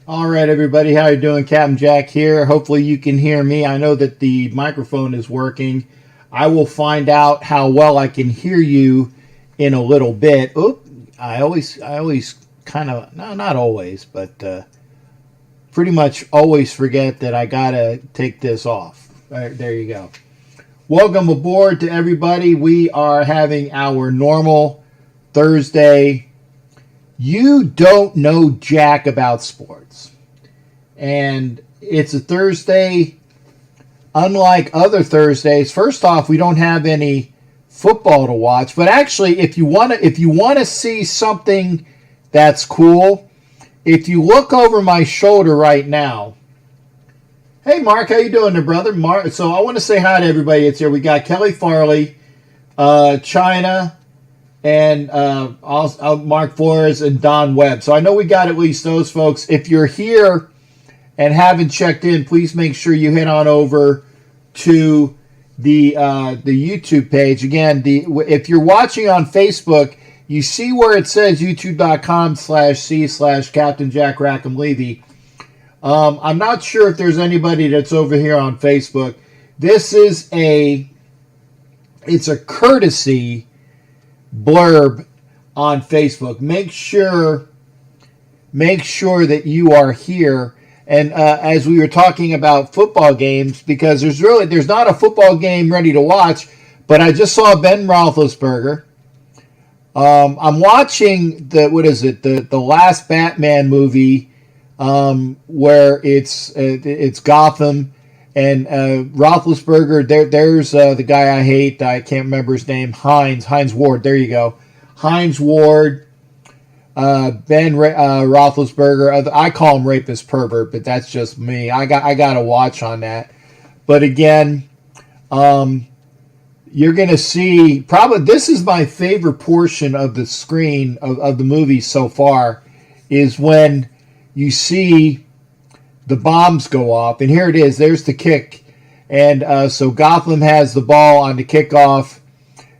All right, everybody, how you doing? Captain Jack here. Hopefully you can hear me. I know that the microphone is working. I will find out how well I can hear you in a little bit. Oop, I always kind of, no, not always, but pretty much always forget that I gotta take this off. All right, there you go. Welcome aboard to everybody. We are having our normal Thursday. You don't know jack about sports. And it's a Thursday, unlike other Thursdays. First off, we don't have any football to watch. But actually, if you wanna see something that's cool, if you look over my shoulder right now. Hey Mark, how you doing there, brother? Mark. So I want to say hi to everybody that's here. We got Kelly Farley, China, and also Mark Flores and Don Webb. So I know we got at least those folks. If you're here and haven't checked in, please make sure you head on over to the YouTube page. Again, if you're watching on Facebook, you see where it says youtube.com/c/Captain Jack Rackham Levy. I'm not sure if there's anybody that's over here on Facebook. This is it's a courtesy blurb on Facebook. Make sure that you are here. And as we were talking about football games, because there's not a football game ready to watch, but I just saw Ben Roethlisberger. I'm watching the last Batman movie, where it's Gotham, and Roethlisberger. There's the guy I hate. I can't remember his name. Hines Ward. There you go. Hines Ward. Ben Roethlisberger. I call him rapist pervert, but that's just me. I got to watch on that. But again, you're gonna see probably this is my favorite portion of the screen of the movie so far, is when you see the bombs go off, and here it is. There's the kick, and so Gotham has the ball on the kickoff.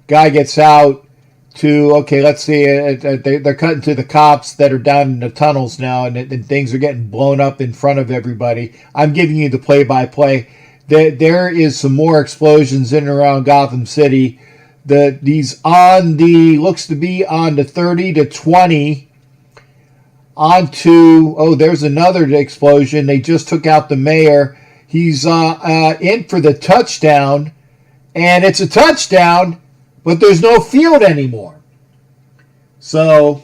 Guy gets out to let's see. They're cutting to the cops that are down in the tunnels now, and things are getting blown up in front of everybody. I'm giving you the play-by-play. There is some more explosions in and around Gotham City. Looks to be on the 30 to 20. There's another explosion. They just took out the mayor. He's in for the touchdown, and it's a touchdown, but there's no field anymore. So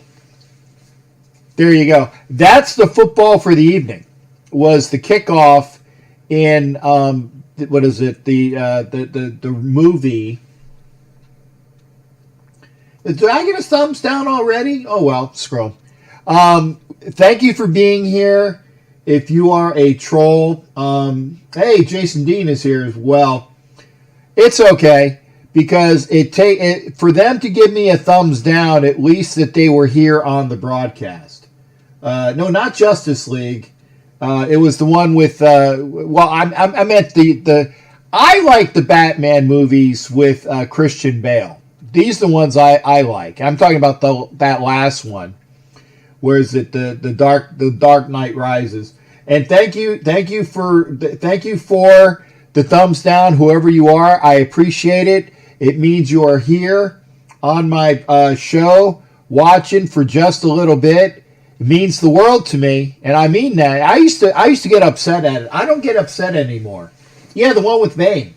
there you go. That's the football for the evening. Was the kickoff in the movie? Did I get a thumbs down already? Oh well, scroll. Thank you for being here. If you are a troll, hey, Jason Dean is here as well. It's okay, because for them to give me a thumbs down, at least that they were here on the broadcast. No, not Justice League. It was the one with. I meant I like the Batman movies with Christian Bale. These are the ones I like. I'm talking about that last one. Where is it? The Dark Knight Rises. And thank you for the thumbs down, whoever you are. I appreciate it. It means you are here on my show, watching for just a little bit. It means the world to me, and I mean that. I used to get upset at it. I don't get upset anymore. Yeah, the one with Bane.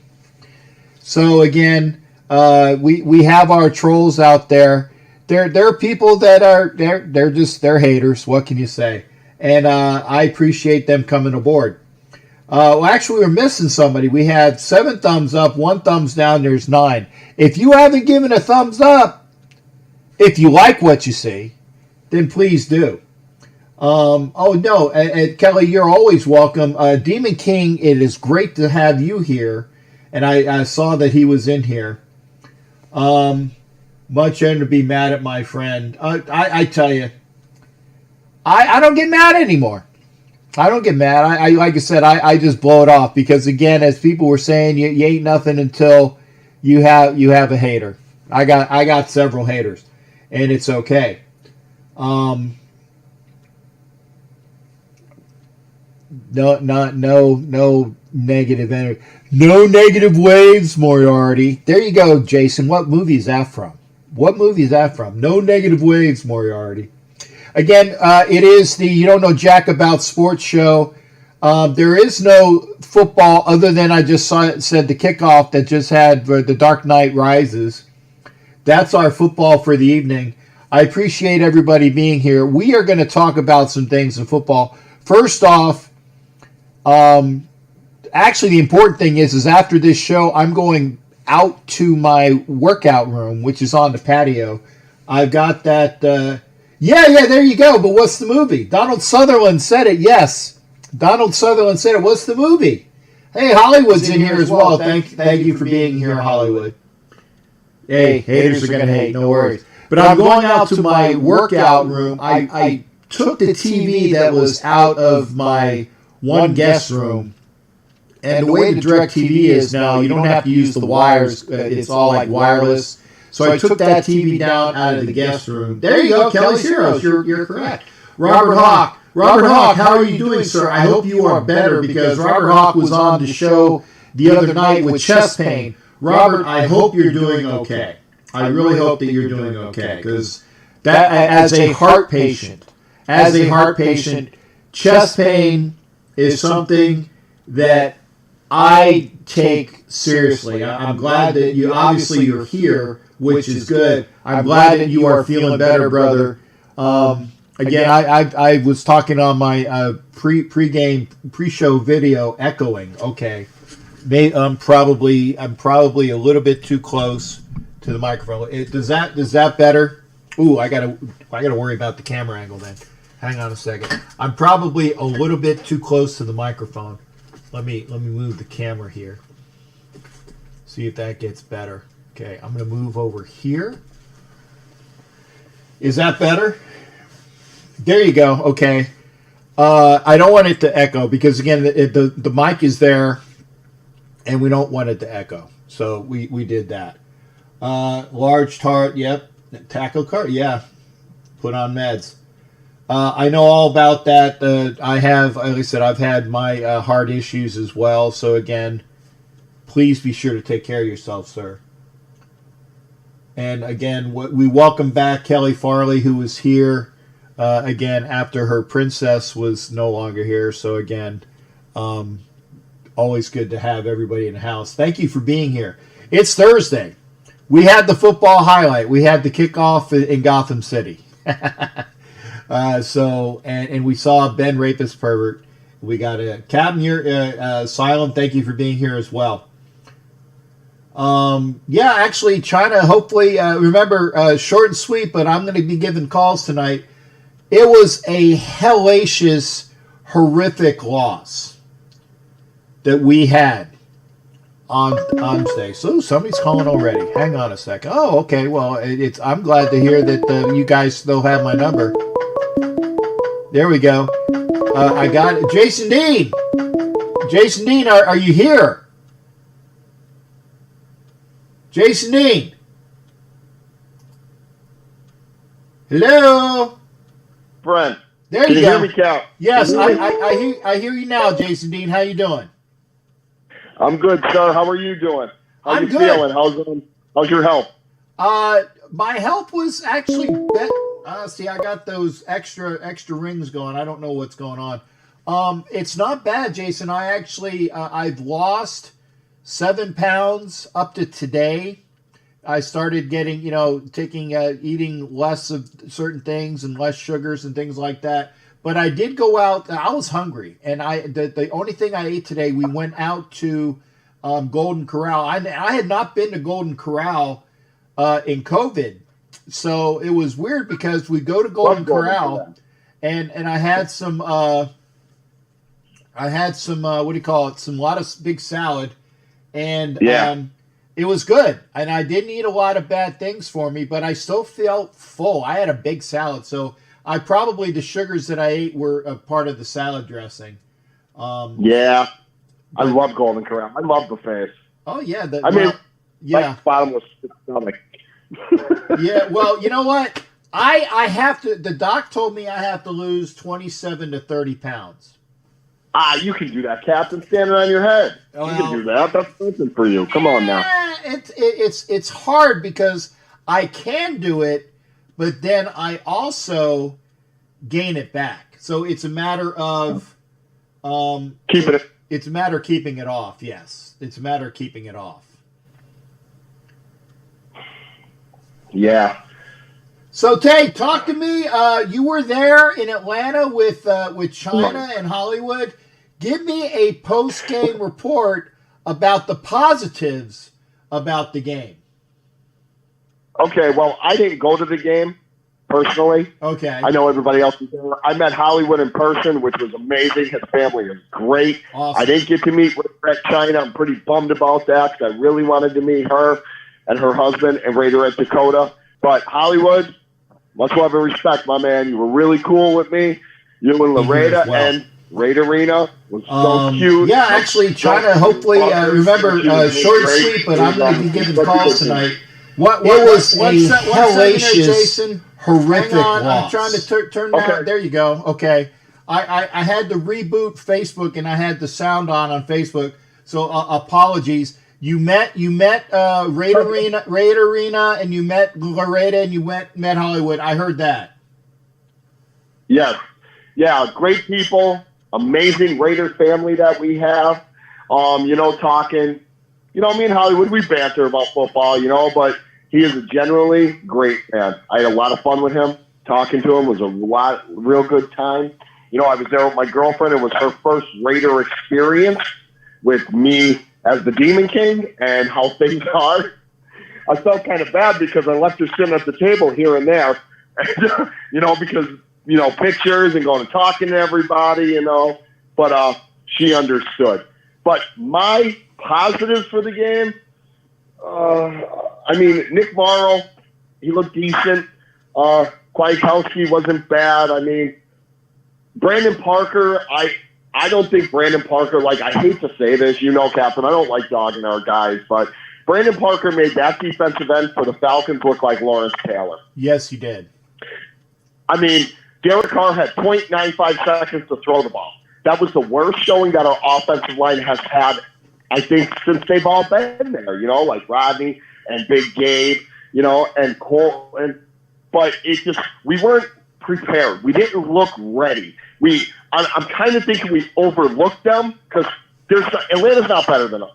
So again, we have our trolls out there. There are people that they're haters. What can you say? And I appreciate them coming aboard. Actually, we're missing somebody. We had 7 thumbs up, 1 thumbs down. There's 9. If you haven't given a thumbs up, if you like what you see, then please do. Kelly, you're always welcome. Demon King, it is great to have you here. And I saw that he was in here. Much better to be mad at my friend. I tell you, I don't get mad anymore. I don't get mad. I like I said, I just blow it off, because again, as people were saying, you ain't nothing until you have a hater. I got several haters, and it's okay. No negative energy. No negative waves, Moriarty. There you go, Jason. What movie is that from? What movie is that from? No negative waves, Moriarty. Again, it is the You Don't Know Jack About Sports show. There is no football other than I just said the kickoff that just had the Dark Knight Rises. That's our football for the evening. I appreciate everybody being here. We are going to talk about some things in football. First off, actually the important thing is after this show, I'm going out to my workout room, which is on the patio. I've got that. Yeah, there you go. But what's the movie? Donald Sutherland said it. Yes, Donald Sutherland said it. What's the movie? Hey, Hollywood's in here as well. Thank you for being here, Hollywood. Hey, haters are going to hate. No worries. But I'm going out to my workout room. I took the TV that was out of my one guest room. And the way the DirecTV is now, you don't have to use the wires. It's all like wireless. So I took that TV down out of the guest room. There you go, Kelly's Heroes. You're correct. Robert Hawk. Robert Hawk, how are you doing, sir? I hope you are better because Robert Hawk was on the show the other night with chest pain. Robert, I hope you're doing okay. I really hope that you're doing okay because that, as a heart patient, chest pain is something that I take seriously. I'm glad that you're here, which is good. I'm glad that you are feeling better, brother. Again, I was talking on my pre-show video, echoing. Okay, I'm probably a little bit too close to the microphone. Does that better? Ooh, I gotta worry about the camera angle then. Hang on a second. I'm probably a little bit too close to the microphone. Let me move the camera here. See if that gets better. Okay, I'm gonna move over here. Is that better? There you go. Okay. I don't want it to echo because again, the mic is there, and we don't want it to echo. So we did that. Large tart. Yep. Tackle cart. Yeah. Put on meds. I know all about that. I have, like I said, I've had my heart issues as well. So again, please be sure to take care of yourself, sir. And again, we welcome back Kelly Farley, who was here again after her princess was no longer here. So again, always good to have everybody in the house. Thank you for being here. It's Thursday. We had the football highlight. We had the kickoff in Gotham City. And we saw Ben Rapist Pervert. We got a Captain here, Asylum. Thank you for being here as well. Yeah, actually, China, hopefully, remember, short and sweet, but I'm going to be giving calls tonight. It was a hellacious, horrific loss that we had on today. So somebody's calling already. Hang on a second. Oh, okay. Well, I'm glad to hear that you guys still have my number. There we go. I got it. Jason Dean. Jason Dean, are you here? Jason Dean. Hello. Brent. There you go. Can you hear me, Cal? Yes, I hear you now, Jason Dean. How you doing? I'm good, sir. How are you doing? How you feeling? How's your health? My health was actually better. See, I got those extra rings going. I don't know what's going on. It's not bad, Jason. I actually I've lost 7 pounds up to today. I started getting, eating less of certain things and less sugars and things like that. But I did go out. I was hungry, and the only thing I ate today, we went out to Golden Corral. I had not been to Golden Corral in COVID, so it was weird because we go to Golden Corral, and I had some what do you call it? Some lot of big salad, and it was good. And I didn't eat a lot of bad things for me, but I still felt full. I had a big salad, so. The sugars that I ate were a part of the salad dressing. I love Golden Corral. I love buffets. Oh yeah, like bottomless stomach. Yeah, well, you know what? I have to. The doc told me I have to lose 27 to 30 pounds. You can do that, Captain, standing on your head. Well, you can do that. That's nothing for you. Come on now. It's hard because I can do it, but then I also gain it back. So it's a matter of keeping it. It's a matter of keeping it off. Yes, it's a matter of keeping it off. Yeah. So, Tay, talk to me. You were there in Atlanta with China and Hollywood. Give me a post-game report about the positives about the game. Okay, well, I didn't go to the game personally. Okay. I know everybody else was there. I met Hollywood in person, which was amazing. His family is great. Awesome. I didn't get to meet with China. I'm pretty bummed about that because I really wanted to meet her and her husband and Raider at Dakota. But Hollywood, much love and respect, my man. You were really cool with me. You and Loretta and Raider Arena was so cute. Yeah, actually, China, hopefully, remember, short and sweet, but I'm going to be giving calls tonight. What was a hellacious, horrific loss. I'm trying to turn that. Okay. There you go. Okay. I had to reboot Facebook, and I had the sound on Facebook, so apologies. You met Raider Arena, and you met Loretta, and you met Hollywood. I heard that. Yes. Yeah, great people, amazing Raider family that we have. Talking, me and Hollywood, we banter about football, but he is a generally great man. I had a lot of fun with him. Talking to him was a real good time. I was there with my girlfriend. It was her first Raider experience with me as the Demon King and how things are. I felt kind of bad because I left her sitting at the table here and there, because, pictures and going and talking to everybody, but she understood. But my positives for the game, Nick Morrow, he looked decent. Kwiatkowski wasn't bad. Brandon Parker, I don't think Brandon Parker, I hate to say this, Captain, I don't like dogging our guys, but Brandon Parker made that defensive end for the Falcons look like Lawrence Taylor. Yes, he did. Derek Carr had 0.95 seconds to throw the ball. That was the worst showing that our offensive line has had, I think, since they've all been there, like Rodney and Big Gabe, and Cole. But we weren't prepared. We didn't look ready. I'm kind of thinking we overlooked them because Atlanta's not better than us.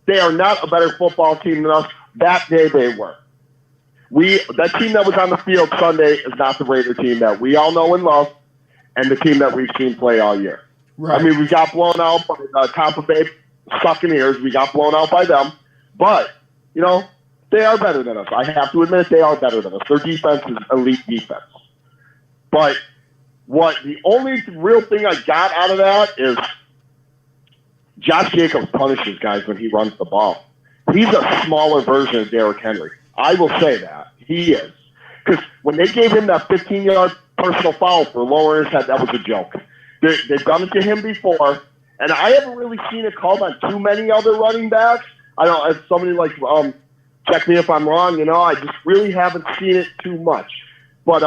They are not a better football team than us. That day they were. That team that was on the field Sunday is not the Raider team that we all know and love and the team that we've seen play all year. Right. We got blown out by Tampa Bay Buccaneers. We got blown out by them. But, they are better than us. I have to admit they are better than us. Their defense is elite defense. But the only real thing I got out of that is Josh Jacobs punishes guys when he runs the ball. He's a smaller version of Derrick Henry. I will say that. He is. Because when they gave him that 15-yard personal foul for lowering his head, that was a joke. They've done it to him before, and I haven't really seen it called on too many other running backs. I don't. As somebody check me if I'm wrong. I just really haven't seen it too much. But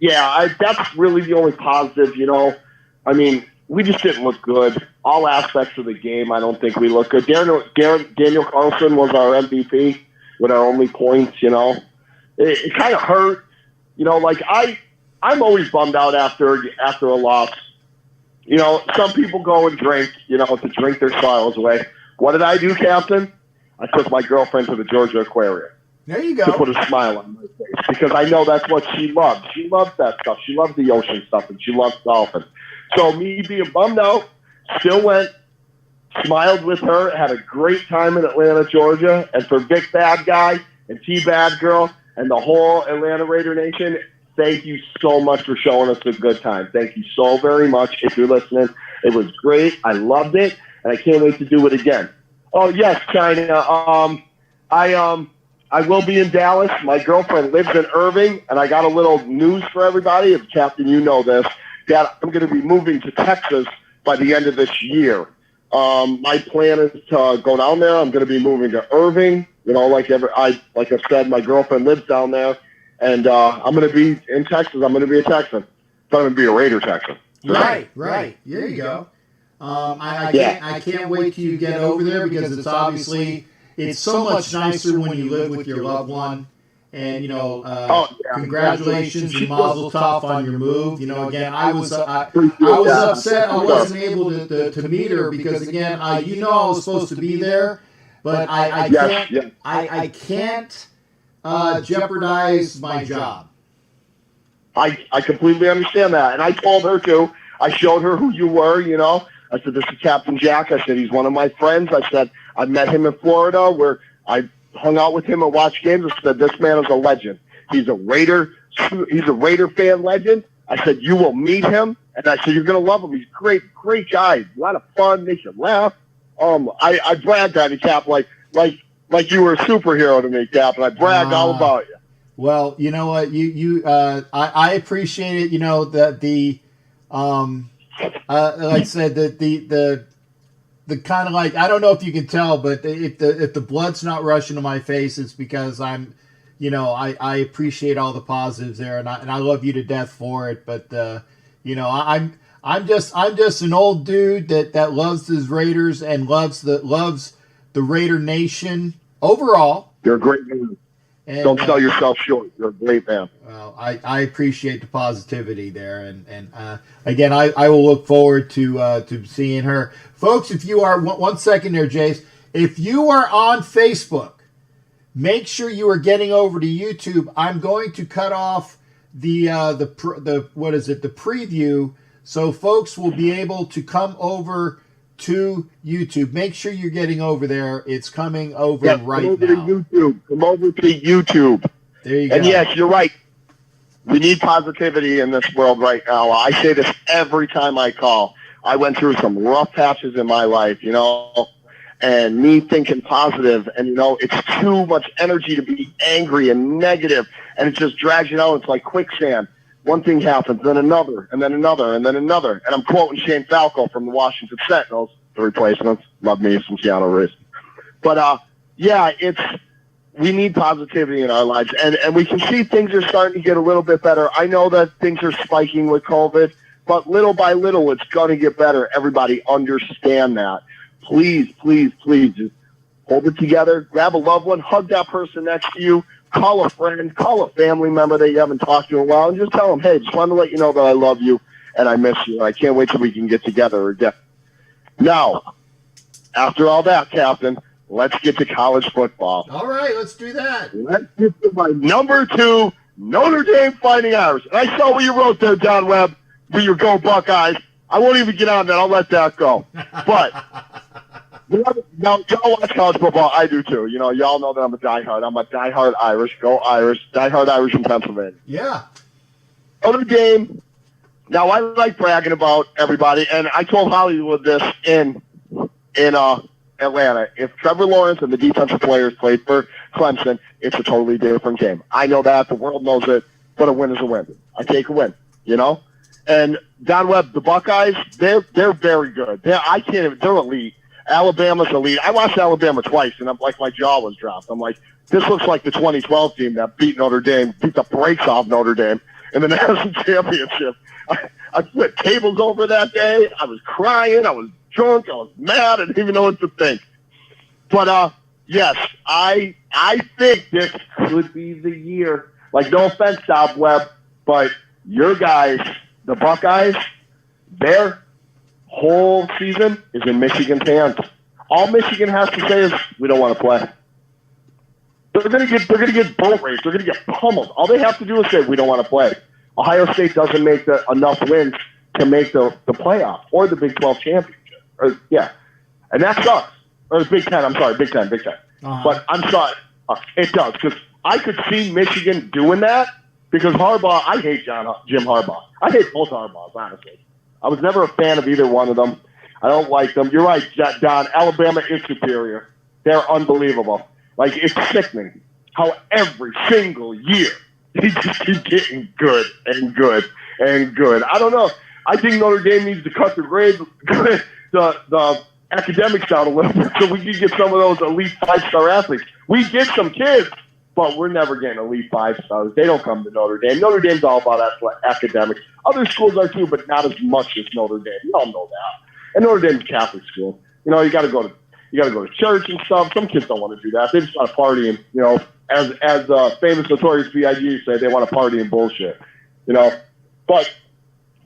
that's really the only positive. We just didn't look good. All aspects of the game, I don't think we look good. Daniel Carlson was our MVP with our only points. It kind of hurt. I'm always bummed out after a loss. Some people go and drink, to drink their sorrows away. What did I do, Captain? I took my girlfriend to the Georgia Aquarium. There you go. To put a smile on my face because I know that's what she loves. She loves that stuff. She loves the ocean stuff, and she loves dolphins. So me being bummed out, still went, smiled with her, had a great time in Atlanta, Georgia. And for Vic Bad Guy and T Bad Girl and the whole Atlanta Raider Nation, thank you so much for showing us a good time. Thank you so very much. If you're listening, it was great. I loved it, and I can't wait to do it again. Oh yes, China. I will be in Dallas. My girlfriend lives in Irving, and I got a little news for everybody. If Captain, you know this, that I'm going to be moving to Texas by the end of this year. My plan is to go down there. I'm going to be moving to Irving. Like I said, my girlfriend lives down there, and I'm going to be in Texas. I'm going to be a Texan. So I'm going to be a Raider Texan. Right. There you go. I can't wait till you get over there because it's so much nicer when you live with your loved one. And congratulations and mazel tov on your move. Again, I was upset I wasn't able to meet her because again, I was supposed to be there, but I can't jeopardize my job. I completely understand that, and I told her too. I showed her who you were. I said, "This is Captain Jack." I said, "He's one of my friends." I said, "I met him in Florida where I hung out with him and watched games." I said, "This man is a legend. He's a Raider fan legend." I said, "You will meet him." And I said, "You're going to love him. He's a great guy. A lot of fun. Makes you laugh." I bragged on you, Cap, like you were a superhero to me, Cap, and I bragged all about you. Well, you know what? I appreciate it. Like I said, the kind of like, I don't know if you can tell, but if the blood's not rushing to my face, it's because I appreciate all the positives there, and I love you to death for it. But I'm just an old dude that loves his Raiders and loves the Raider Nation overall. You're a great man. And, don't sell yourself short. You're a great man. Well, I appreciate the positivity there, and again, I will look forward to seeing her, folks. If you are 1 second there, Jace, if you are on Facebook, make sure you are getting over to YouTube. I'm going to cut off the preview, so folks will be able to come over to YouTube. Make sure you're getting over there. It's coming over right now. Come over to YouTube. There you go. And yes, you're right. We need positivity in this world right now. I say this every time I call. I went through some rough patches in my life, and me thinking positive, and it's too much energy to be angry and negative, and it just drags you down. It's like quicksand. One thing happens, then another, and then another, and then another. And I'm quoting Shane Falco from the Washington Sentinels, the replacements. Love me some Keanu Reeves. But, we need positivity in our lives. And we can see things are starting to get a little bit better. I know that things are spiking with COVID, but little by little, it's going to get better. Everybody understand that. Please, please, please, just hold it together. Grab a loved one. Hug that person next to you. Call a friend, call a family member that you haven't talked to in a while, and just tell them, "Hey, just wanted to let you know that I love you and I miss you. And I can't wait till we can get together again." Now, after all that, Captain, let's get to college football. All right, let's do that. Let's get to my number 2, Notre Dame Fighting Irish. And I saw what you wrote there, Don Webb, for your Go Buckeyes. I won't even get on that. I'll let that go. But now, y'all watch college football. I do too. Y'all know that I'm a diehard. I'm a diehard Irish. Go Irish. Diehard Irish in Pennsylvania. Yeah. Notre Dame. Now, I like bragging about everybody, and I told Hollywood this in Atlanta. If Trevor Lawrence and the defensive players played for Clemson, it's a totally different game. I know that. The world knows it, but a win is a win. I take a win, And Don Webb, the Buckeyes, they're very good. They're elite. Alabama's elite. I watched Alabama twice, and I'm like, my jaw was dropped. I'm like, this looks like the 2012 team that beat Notre Dame, beat the brakes off Notre Dame in the national championship. I flipped tables over that day. I was crying. I was drunk. I was mad. I didn't even know what to think. But, yes, I think this could be the year. Like, no offense, Don Webb, but your guys, the Buckeyes, their whole season is in Michigan's hands. All Michigan has to say is, we don't want to play. They're going to get boat raced. They're going to get pummeled. All they have to do is say, we don't want to play. Ohio State doesn't make enough wins to make the playoff or the Big 12 championship. And that sucks. Or the Big 10. I'm sorry, Big 10. Uh-huh. But I'm sorry. It does, because I could see Michigan doing that, because Harbaugh, I hate Jim Harbaugh. I hate both Harbaughs, honestly. I was never a fan of either one of them. I don't like them. You're right, Don. Alabama is superior. They're unbelievable. Like, it's sickening how every single year they just keep getting good and good and good. I don't know. I think Notre Dame needs to cut the grades, the academics down a little bit, so we can get some of those elite 5-star athletes. We get some kids, but we're never getting elite 5-stars. They don't come to Notre Dame. Notre Dame's all about academics. Other schools are too, but not as much as Notre Dame. You all know that. And Notre Dame's a Catholic school. You know, you got to go to church and stuff. Some kids don't want to do that. They just want to party and, you know, as famous notorious B.I.G. say, they want to party and bullshit. You know, but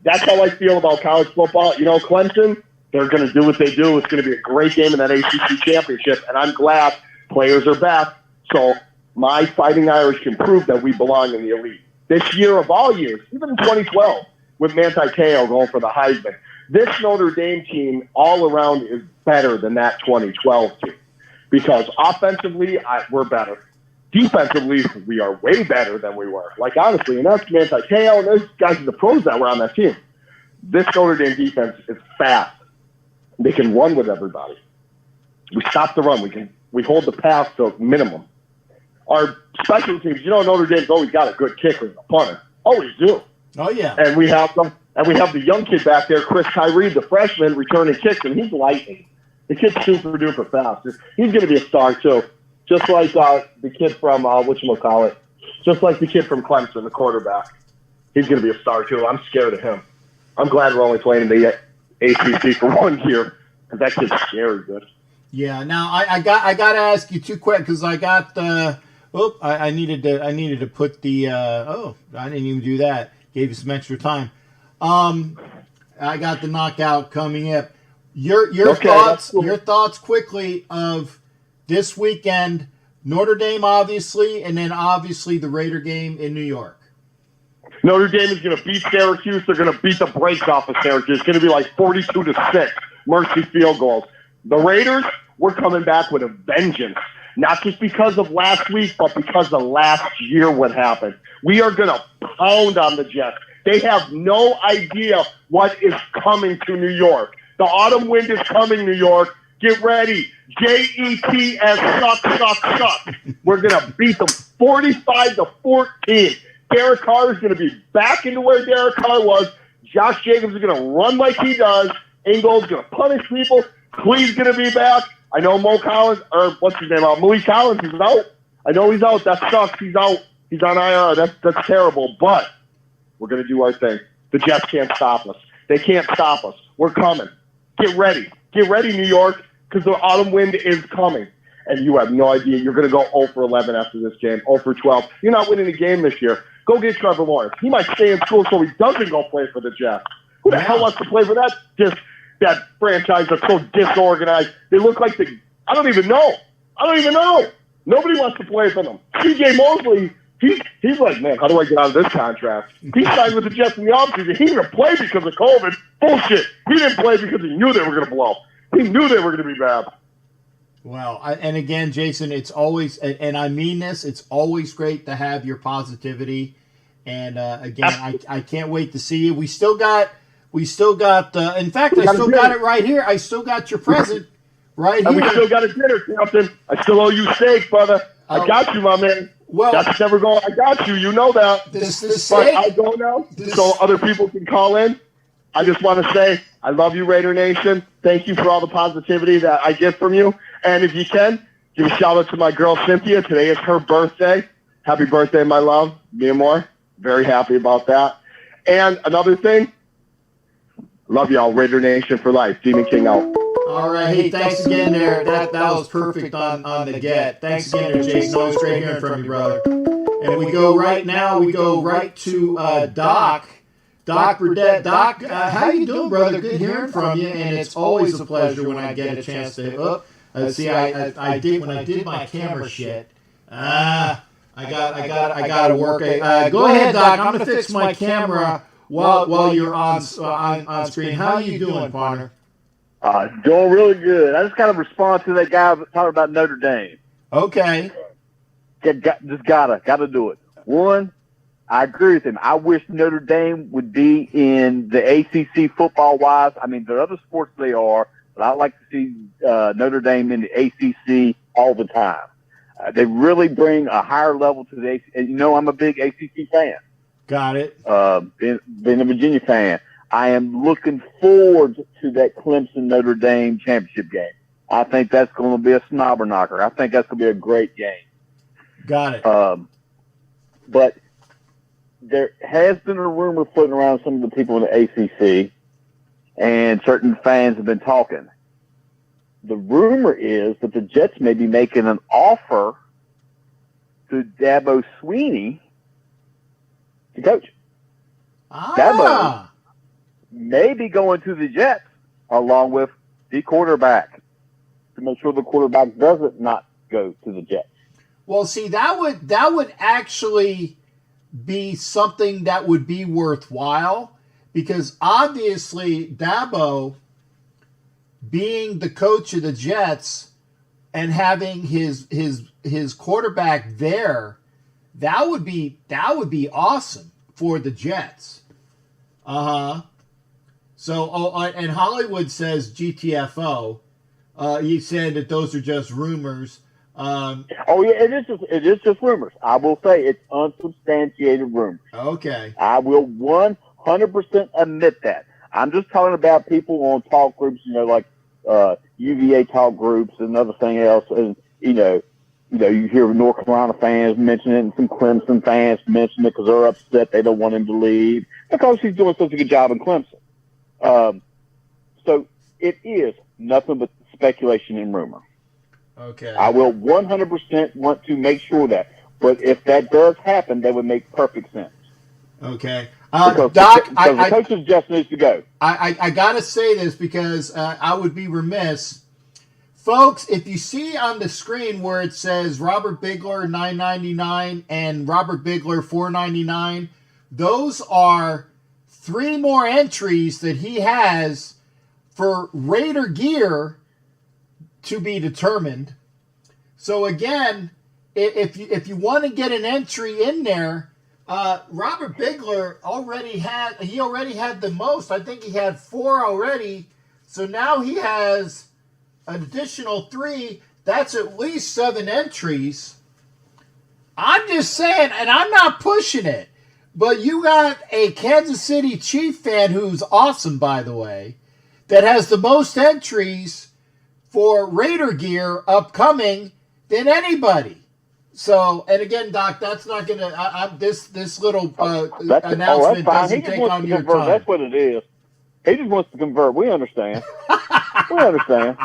that's how I feel about college football. You know, Clemson, they're going to do what they do. It's going to be a great game in that ACC championship, and I'm glad players are back. So my Fighting Irish can prove that we belong in the elite. This year of all years, even in 2012, with Manti Te'o going for the Heisman, this Notre Dame team all around is better than that 2012 team because offensively, we're better. Defensively, we are way better than we were. Like, honestly, and that's Manti Te'o and those guys are the pros that were on that team. This Notre Dame defense is fast. They can run with everybody. We stop the run. We hold the pass to a minimum. Our special teams, you know, Notre Dame's always got a good kicker and a punter. Always do. Oh, yeah. And we have them. And we have the young kid back there, Chris Tyree, the freshman, returning kicks, and he's lightning. The kid's super duper fast. He's going to be a star too, just like the kid from whatchamacallit, just like the kid from Clemson, the quarterback. He's going to be a star too. I'm scared of him. I'm glad we're only playing in the ACC for 1 year because that kid's scary good. Yeah. Now I got to ask you too quick because I got I needed to put the I didn't even do that. Gave you some extra time. I got the knockout coming up. Your thoughts quickly of this weekend, Notre Dame obviously, and then obviously the Raider game in New York. Notre Dame is going to beat Syracuse. They're going to beat the brakes off of Syracuse. It's going to be like 42-6, mercy field goals. The Raiders, we're coming back with a vengeance, not just because of last week, but because of last year what happened. We are going to pound on the Jets. They have no idea what is coming to New York. The autumn wind is coming, New York. Get ready. JETS suck. We're going to beat them 45-14. Derek Carr is going to be back into where Derek Carr was. Josh Jacobs is going to run like he does. Ingold's going to punish people. Cleve's going to be back. I know Malik Collins is out. I know he's out. That sucks. He's out. He's on IR. That's terrible. But we're going to do our thing. The Jets can't stop us. They can't stop us. We're coming. Get ready. Get ready, New York, because the autumn wind is coming. And you have no idea. You're going to go 0 for 11 after this game, 0 for 12. You're not winning a game this year. Go get Trevor Lawrence. He might stay in school so he doesn't go play for the Jets. Who the hell wants to play for that franchise that's so disorganized? They look like I don't even know. Nobody wants to play for them. C.J. Mosley, he's like, man, how do I get out of this contract? He signed with the Jets in the offseason. He didn't play because of COVID. Bullshit. He didn't play because he knew they were going to blow. He knew they were going to be bad. Well, and again, Jason, it's always, and I mean this, it's always great to have your positivity. And again, I can't wait to see you. We still got. In fact, I still got it right here. I still got your present right here. And we still got a dinner, Captain. I still owe you steak, brother. I got you, my man. Well, that's never going. I got you. You know that. But I'll go now so other people can call in. I just want to say I love you, Raider Nation. Thank you for all the positivity that I get from you. And if you can, give a shout out to my girl Cynthia. Today is her birthday. Happy birthday, my love. Me and more. Very happy about that. And another thing, love y'all, Raider Nation for life. Demon King out. All right. Hey, thanks again there. That was perfect on the get. Thanks again there, Jason. Always great hearing from you, brother. And we go right to Doc. Doc Burdett. Doc, how you doing, brother? Good hearing from you. And it's always a pleasure when I get a chance to see. I did my camera shit. I got to work. Go ahead, Doc. I'm gonna fix my camera while you're on screen. How are you doing, partner? Doing really good. I just kind of respond to that guy talking about Notre Dame. Okay. Just gotta do it. One, I agree with him. I wish Notre Dame would be in the ACC football-wise. I mean, there are other sports they are, but I like to see Notre Dame in the ACC all the time. They really bring a higher level to the ACC. And, you know, I'm a big ACC fan. Got it. Being a Virginia fan. I am looking forward to that Clemson-Notre Dame championship game. I think that's going to be a snobber knocker. I think that's going to be a great game. Got it. But there has been a rumor floating around some of the people in the ACC, and certain fans have been talking. The rumor is that the Jets may be making an offer to Dabo Sweeney to coach. Dabo may be going to the Jets along with the quarterback to make sure the quarterback doesn't not go to the Jets. Well, see, that would actually be something that would be worthwhile, because obviously Dabo, being the coach of the Jets and having his quarterback there, that would be awesome for the Jets. So, and Hollywood says GTFO. You said that those are just rumors. It is just rumors. I will say it's unsubstantiated rumors. Okay. I will 100% admit that. I'm just talking about people on talk groups, like UVA talk groups and everything else. And, you hear North Carolina fans mention it and some Clemson fans mention it because they're upset they don't want him to leave because he's doing such a good job in Clemson. So it is nothing but speculation and rumor. Okay. I will 100% want to make sure that. But if that does happen, that would make perfect sense. Okay. Because Doc, the coach just needs to go. I got to say this because I would be remiss. Folks, if you see on the screen where it says Robert Bigler $9.99 and Robert Bigler $4.99, those are 3 more entries that he has for Raider gear to be determined. So again, if you want to get an entry in there, Robert Bigler already had the most. I think he had 4 already. So now he has an additional 3. That's at least 7 entries. I'm just saying, and I'm not pushing it, but you got a Kansas City Chief fan who's awesome, by the way, that has the most entries for Raider gear upcoming than anybody. So, and again, Doc, that's not going to, this little announcement doesn't take on your time. That's what it is. He just wants to convert. We understand. We understand.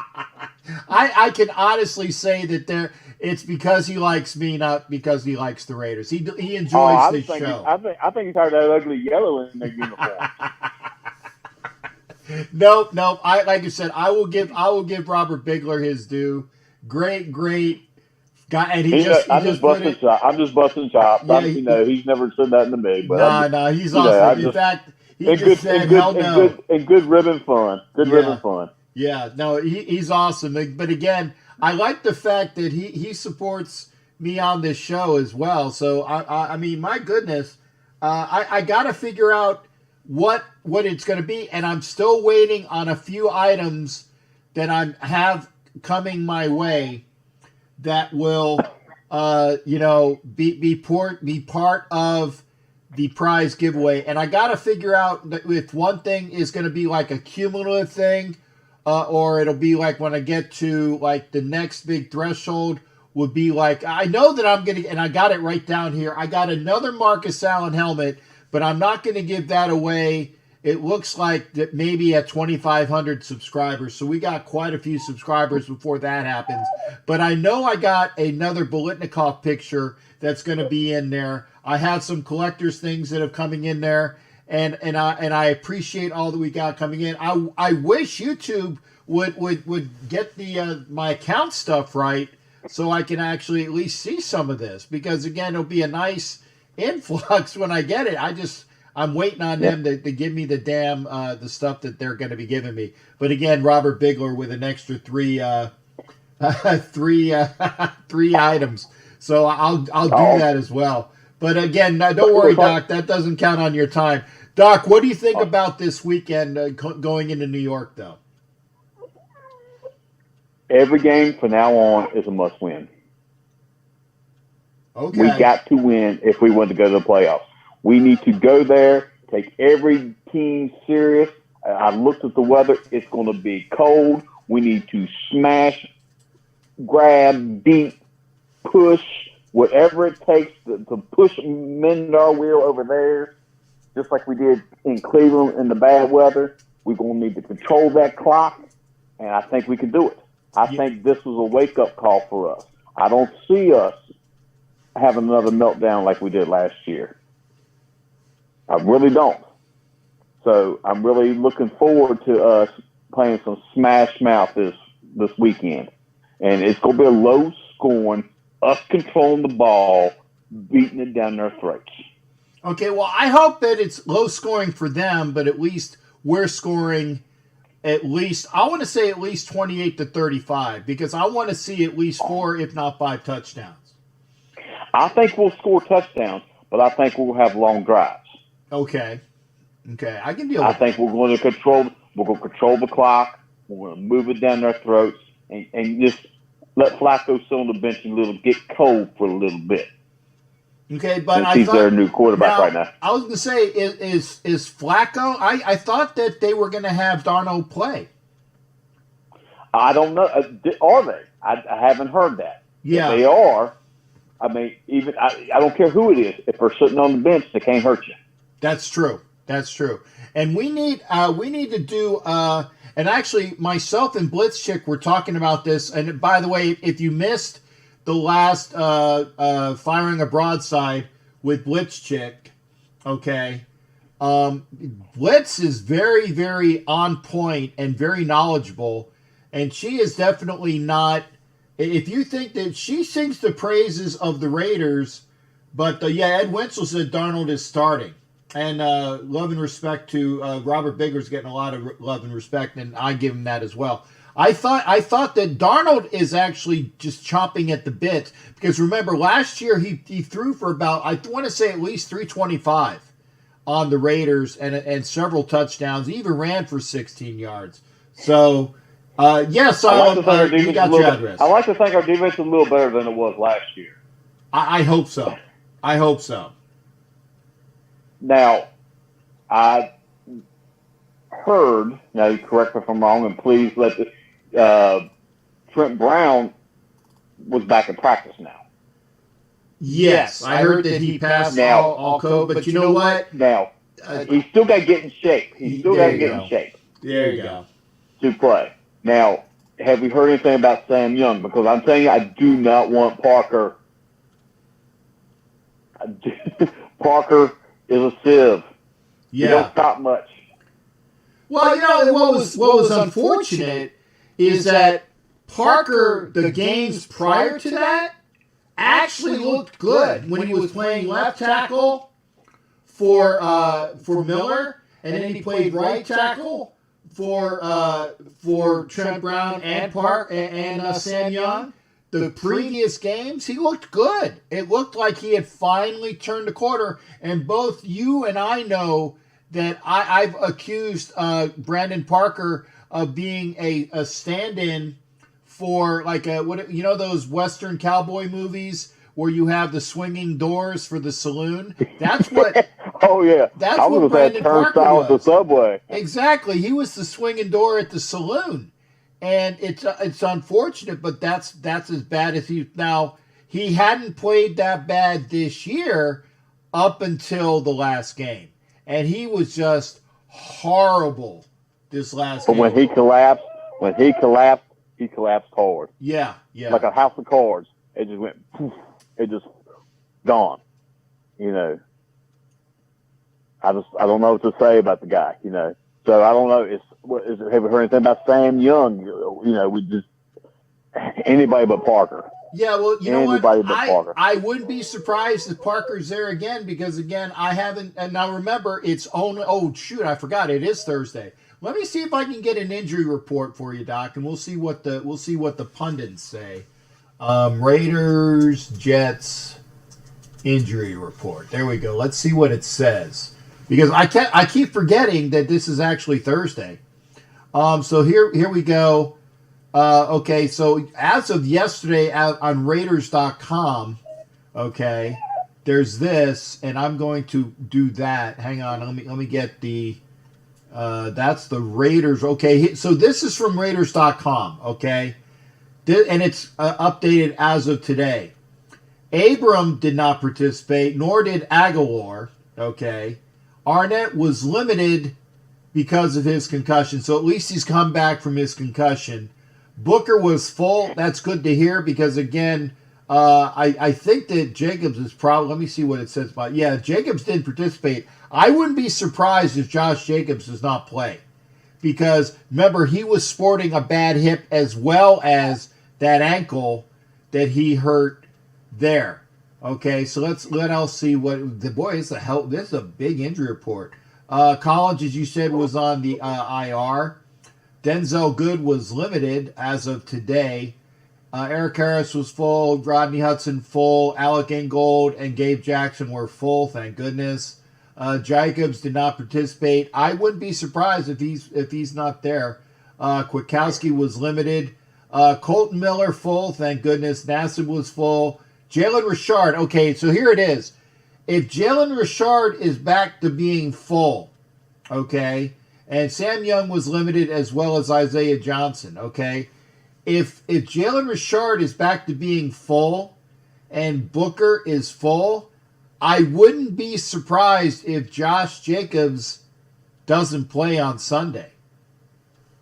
I can honestly say that it's because he likes me, not because he likes the Raiders. He enjoys this show. I think he's tired of that ugly yellow in their uniform. Nope. Like I said, I will give Robert Bigler his due. Great guy, and I'm just busting chops. Yeah, he's never said that to me. But he's awesome. In fact, he just said hell no. And good ribbon fun. Ribbon fun. Yeah, no, he's awesome. But again, I like the fact that he supports me on this show as well. So I mean, my goodness, I got to figure out what it's going to be, and I'm still waiting on a few items that I have coming my way that will, be part of the prize giveaway. And I got to figure out if one thing is going to be like a cumulative thing, or it'll be like when I get to like the next big threshold would be like, I know that I'm going to, and I got it right down here. I got another Marcus Allen helmet, but I'm not going to give that away. It looks like that maybe at 2,500 subscribers. So we got quite a few subscribers before that happens. But I know I got another Bolitnikov picture that's going to be in there. I have some collector's things that are coming in there. And I appreciate all that we got coming in. I wish YouTube would get the my account stuff right so I can actually at least see some of this. Because, again, it'll be a nice influx when I get it. I'm waiting on them to give me the damn the stuff that they're going to be giving me. But again, Robert Bigler with an extra 3 items. So I'll do that as well. But again, don't worry, Doc. That doesn't count on your time. Doc, what do you think about this weekend going into New York, though? Every game from now on is a must-win. Okay. We got to win if we want to go to the playoffs. We need to go there, take every team serious. I looked at the weather. It's going to be cold. We need to smash, grab, beat, push, whatever it takes to push mend our wheel over there, just like we did in Cleveland in the bad weather. We're going to need to control that clock, and I think we can do it. I think this was a wake-up call for us. I don't see us having another meltdown like we did last year. I really don't. So I'm really looking forward to us playing some smash mouth this weekend. And it's going to be a low-scoring, us controlling the ball, beating it down their throats. Okay, well, I hope that it's low-scoring for them, but at least we're scoring at least, I want to say at least 28 to 35, because I want to see at least 4, if not 5 touchdowns. I think we'll score touchdowns, but I think we'll have long drives. Okay, I can deal with I think we're going to control the clock. We're going to move it down their throats and just let Flacco sit on the bench and get cold for a little bit. Okay, but since I he's thought their new quarterback right now. I was going to say, is Flacco? I thought that they were going to have Darnold play. I don't know. Are they? I haven't heard that. Yeah, if they are. I mean, even I don't care who it is. If they're sitting on the bench, they can't hurt you. That's true. And we need to do. And actually, myself and Blitzchick were talking about this. And by the way, if you missed the last firing a broadside with Blitzchick, okay, Blitz is very, very on point and very knowledgeable, and she is definitely not. If you think that she sings the praises of the Raiders, but Ed Wenzel said Darnold is starting. And love and respect to Robert Bigger's getting a lot of love and respect, and I give him that as well. I thought that Darnold is actually just chomping at the bit, because remember last year he threw for about, I want to say, at least 325 on the Raiders and several touchdowns. He even ran for 16 yards. So yes, you got your address. I like to think our defense is a little better than it was last year. I hope so. Now, I heard, now you correct me if I'm wrong, and please let Trent Brown was back in practice now. Yes, I heard that he passed all code, but you know what? Now, he's still got to get in shape. There you go. To play. Now, have we heard anything about Sam Young? Because I'm telling you, I do not want Parker. Parker is a sieve. Yeah. He don't stop much. Well, what was unfortunate is that Parker, the games prior to that, actually looked good when he was playing left tackle for Miller, and then he played right tackle for Trent Brown and Sam Young. The previous games, he looked good. It looked like he had finally turned the corner. And both you and I know that I've accused Brandon Parker of being a stand-in for those Western cowboy movies where you have the swinging doors for the saloon. That's what. Oh yeah, that's what Brandon Parker was. The subway. Exactly, he was the swinging door at the saloon. And it's unfortunate, but that's as bad as he hadn't played that bad this year up until the last game, and he was just horrible this last game. When he collapsed, he collapsed hard. Yeah, like a house of cards. It just went, poof, it just gone. I don't know what to say about the guy. So I don't know. Have we heard anything about Sam Young? We just anybody but Parker. Yeah, well, you know what? I wouldn't be surprised if Parker's there again, because again, I haven't. And now remember, it's only. Oh shoot, I forgot. It is Thursday. Let me see if I can get an injury report for you, Doc, and we'll see what the pundits say. Raiders Jets injury report. There we go. Let's see what it says. Because I keep forgetting that this is actually Thursday. So here we go. Okay, so as of yesterday on Raiders.com, okay, there's this, and I'm going to do that. Hang on, let me get the. That's the Raiders. Okay, so this is from Raiders.com. Okay, and it's updated as of today. Abram did not participate, nor did Aguilar. Okay. Arnett was limited because of his concussion. So at least he's come back from his concussion. Booker was full. That's good to hear because, again, I think that Jacobs is probably, let me see what it says about, yeah, Jacobs did participate. I wouldn't be surprised if Josh Jacobs does not play because, remember, he was sporting a bad hip as well as that ankle that he hurt there. Okay, so let us see what, the boy, this is a big injury report. Collins, as you said, was on the IR. Denzel Good was limited as of today. Eric Harris was full. Rodney Hudson full. Alec Ingold and Gabe Jackson were full. Thank goodness. Jacobs did not participate. I wouldn't be surprised if he's not there. Kwiatkowski was limited. Colton Miller full. Thank goodness. Nassib was full. Jalen Richard. Okay, so here it is. If Jalen Richard is back to being full, okay, and Sam Young was limited as well as Isaiah Johnson, okay, if Jalen Richard is back to being full and Booker is full, I wouldn't be surprised if Josh Jacobs doesn't play on Sunday.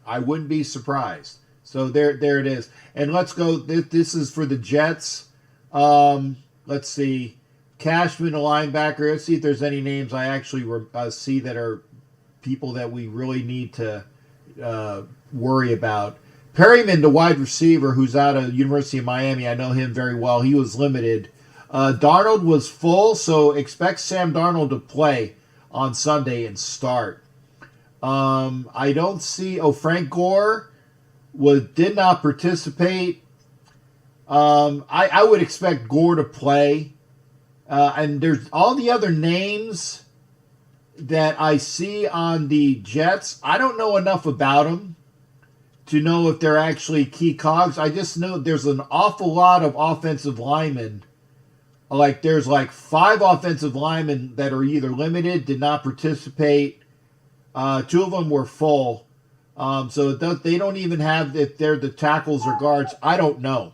I wouldn't be surprised. So there it is. And let's go. This is for the Jets. Let's see. Cashman, a linebacker. Let's see if there's any names I actually see that are people that we really need to worry about. Perryman, the wide receiver, who's out of University of Miami. I know him very well. He was limited. Darnold was full, so expect Sam Darnold to play on Sunday and start. I don't see... Frank Gore did not participate. I would expect Gore to play. And there's all the other names that I see on the Jets. I don't know enough about them to know if they're actually key cogs. I just know there's an awful lot of offensive linemen. Like there's like 5 offensive linemen that are either limited, did not participate. 2 of them were full. So they don't even have if they're the tackles or guards. I don't know.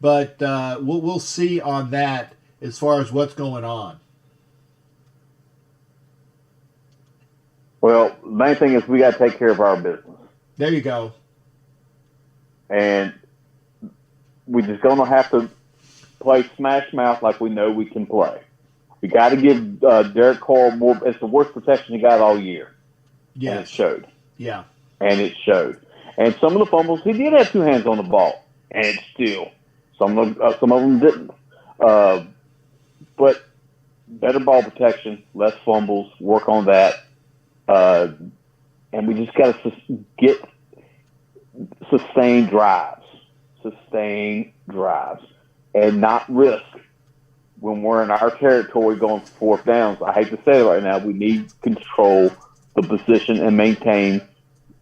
But we'll see on that as far as what's going on. Well, the main thing is we got to take care of our business. There you go. And we're just going to have to play smash mouth like we know we can play. We got to give Derek Carr more. It's the worst protection he got all year. Yeah, and it showed. Yeah, and it showed. And some of the fumbles, he did have 2 hands on the ball, and it still some of them didn't. But better ball protection, less fumbles, work on that, and we just got to get sustained drives, and not risk when we're in our territory going 4th downs. I hate to say it right now, we need to control the position and maintain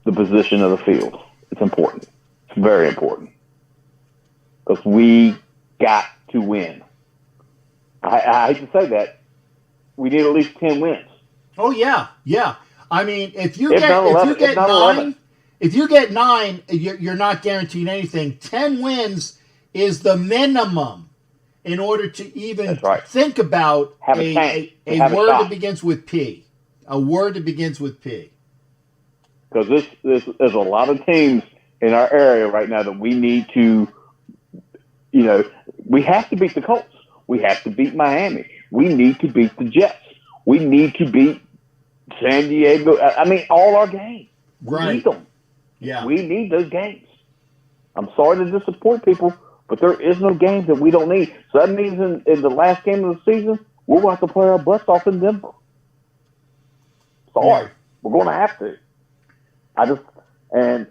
the position of the field. It's important. It's very important because we got to win. I hate to say that. We need at least 10 wins. Oh yeah. I mean, if you get 9, you're not guaranteed anything. 10 wins is the minimum in order to even think about a word that begins with P. A word that begins with P. Because there's a lot of teams in our area right now that we need to, we have to beat the Colts. We have to beat Miami. We need to beat the Jets. We need to beat San Diego. I mean, all our games. Right. We need them. Yeah. We need those games. I'm sorry to disappoint people, but there is no games that we don't need. So that means in the last game of the season, we're going to have to play our butts off in Denver. Sorry. Yeah. We're going to have to. And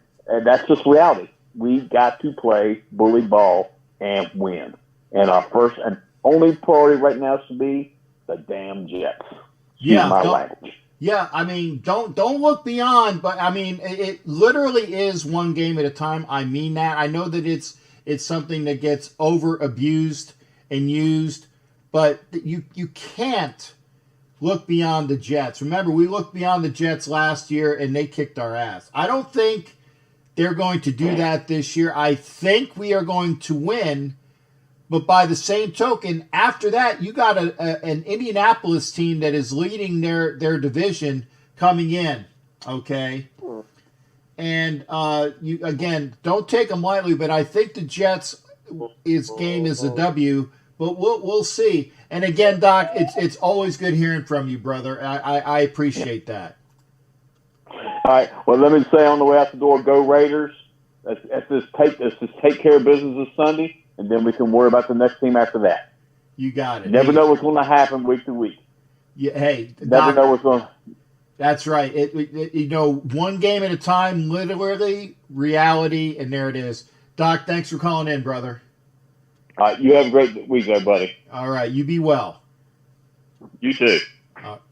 that's just reality. We got to play bully ball and win. And our first and only priority right now should be the damn Jets. Yeah, I mean, don't look beyond, but I mean, it literally is one game at a time. I mean that. I know that it's something that gets over abused and used, but you can't look beyond the Jets. Remember, we looked beyond the Jets last year and they kicked our ass. I don't think they're going to do that this year. I think we are going to win. But by the same token, after that, you got an Indianapolis team that is leading their division coming in. Okay. And you again, don't take them lightly, but I think the Jets' game is a W. But we'll see. And again, Doc, it's always good hearing from you, brother. I appreciate that. All right. Well, let me say on the way out the door, go Raiders. Let's just take care of business this Sunday, and then we can worry about the next team after that. You got it. You never know what's going to happen week to week. Yeah, hey, never know what's going. That's right. One game at a time, literally reality, and there it is. Doc, thanks for calling in, brother. All right, you have a great week there, buddy. All right, you be well. You too.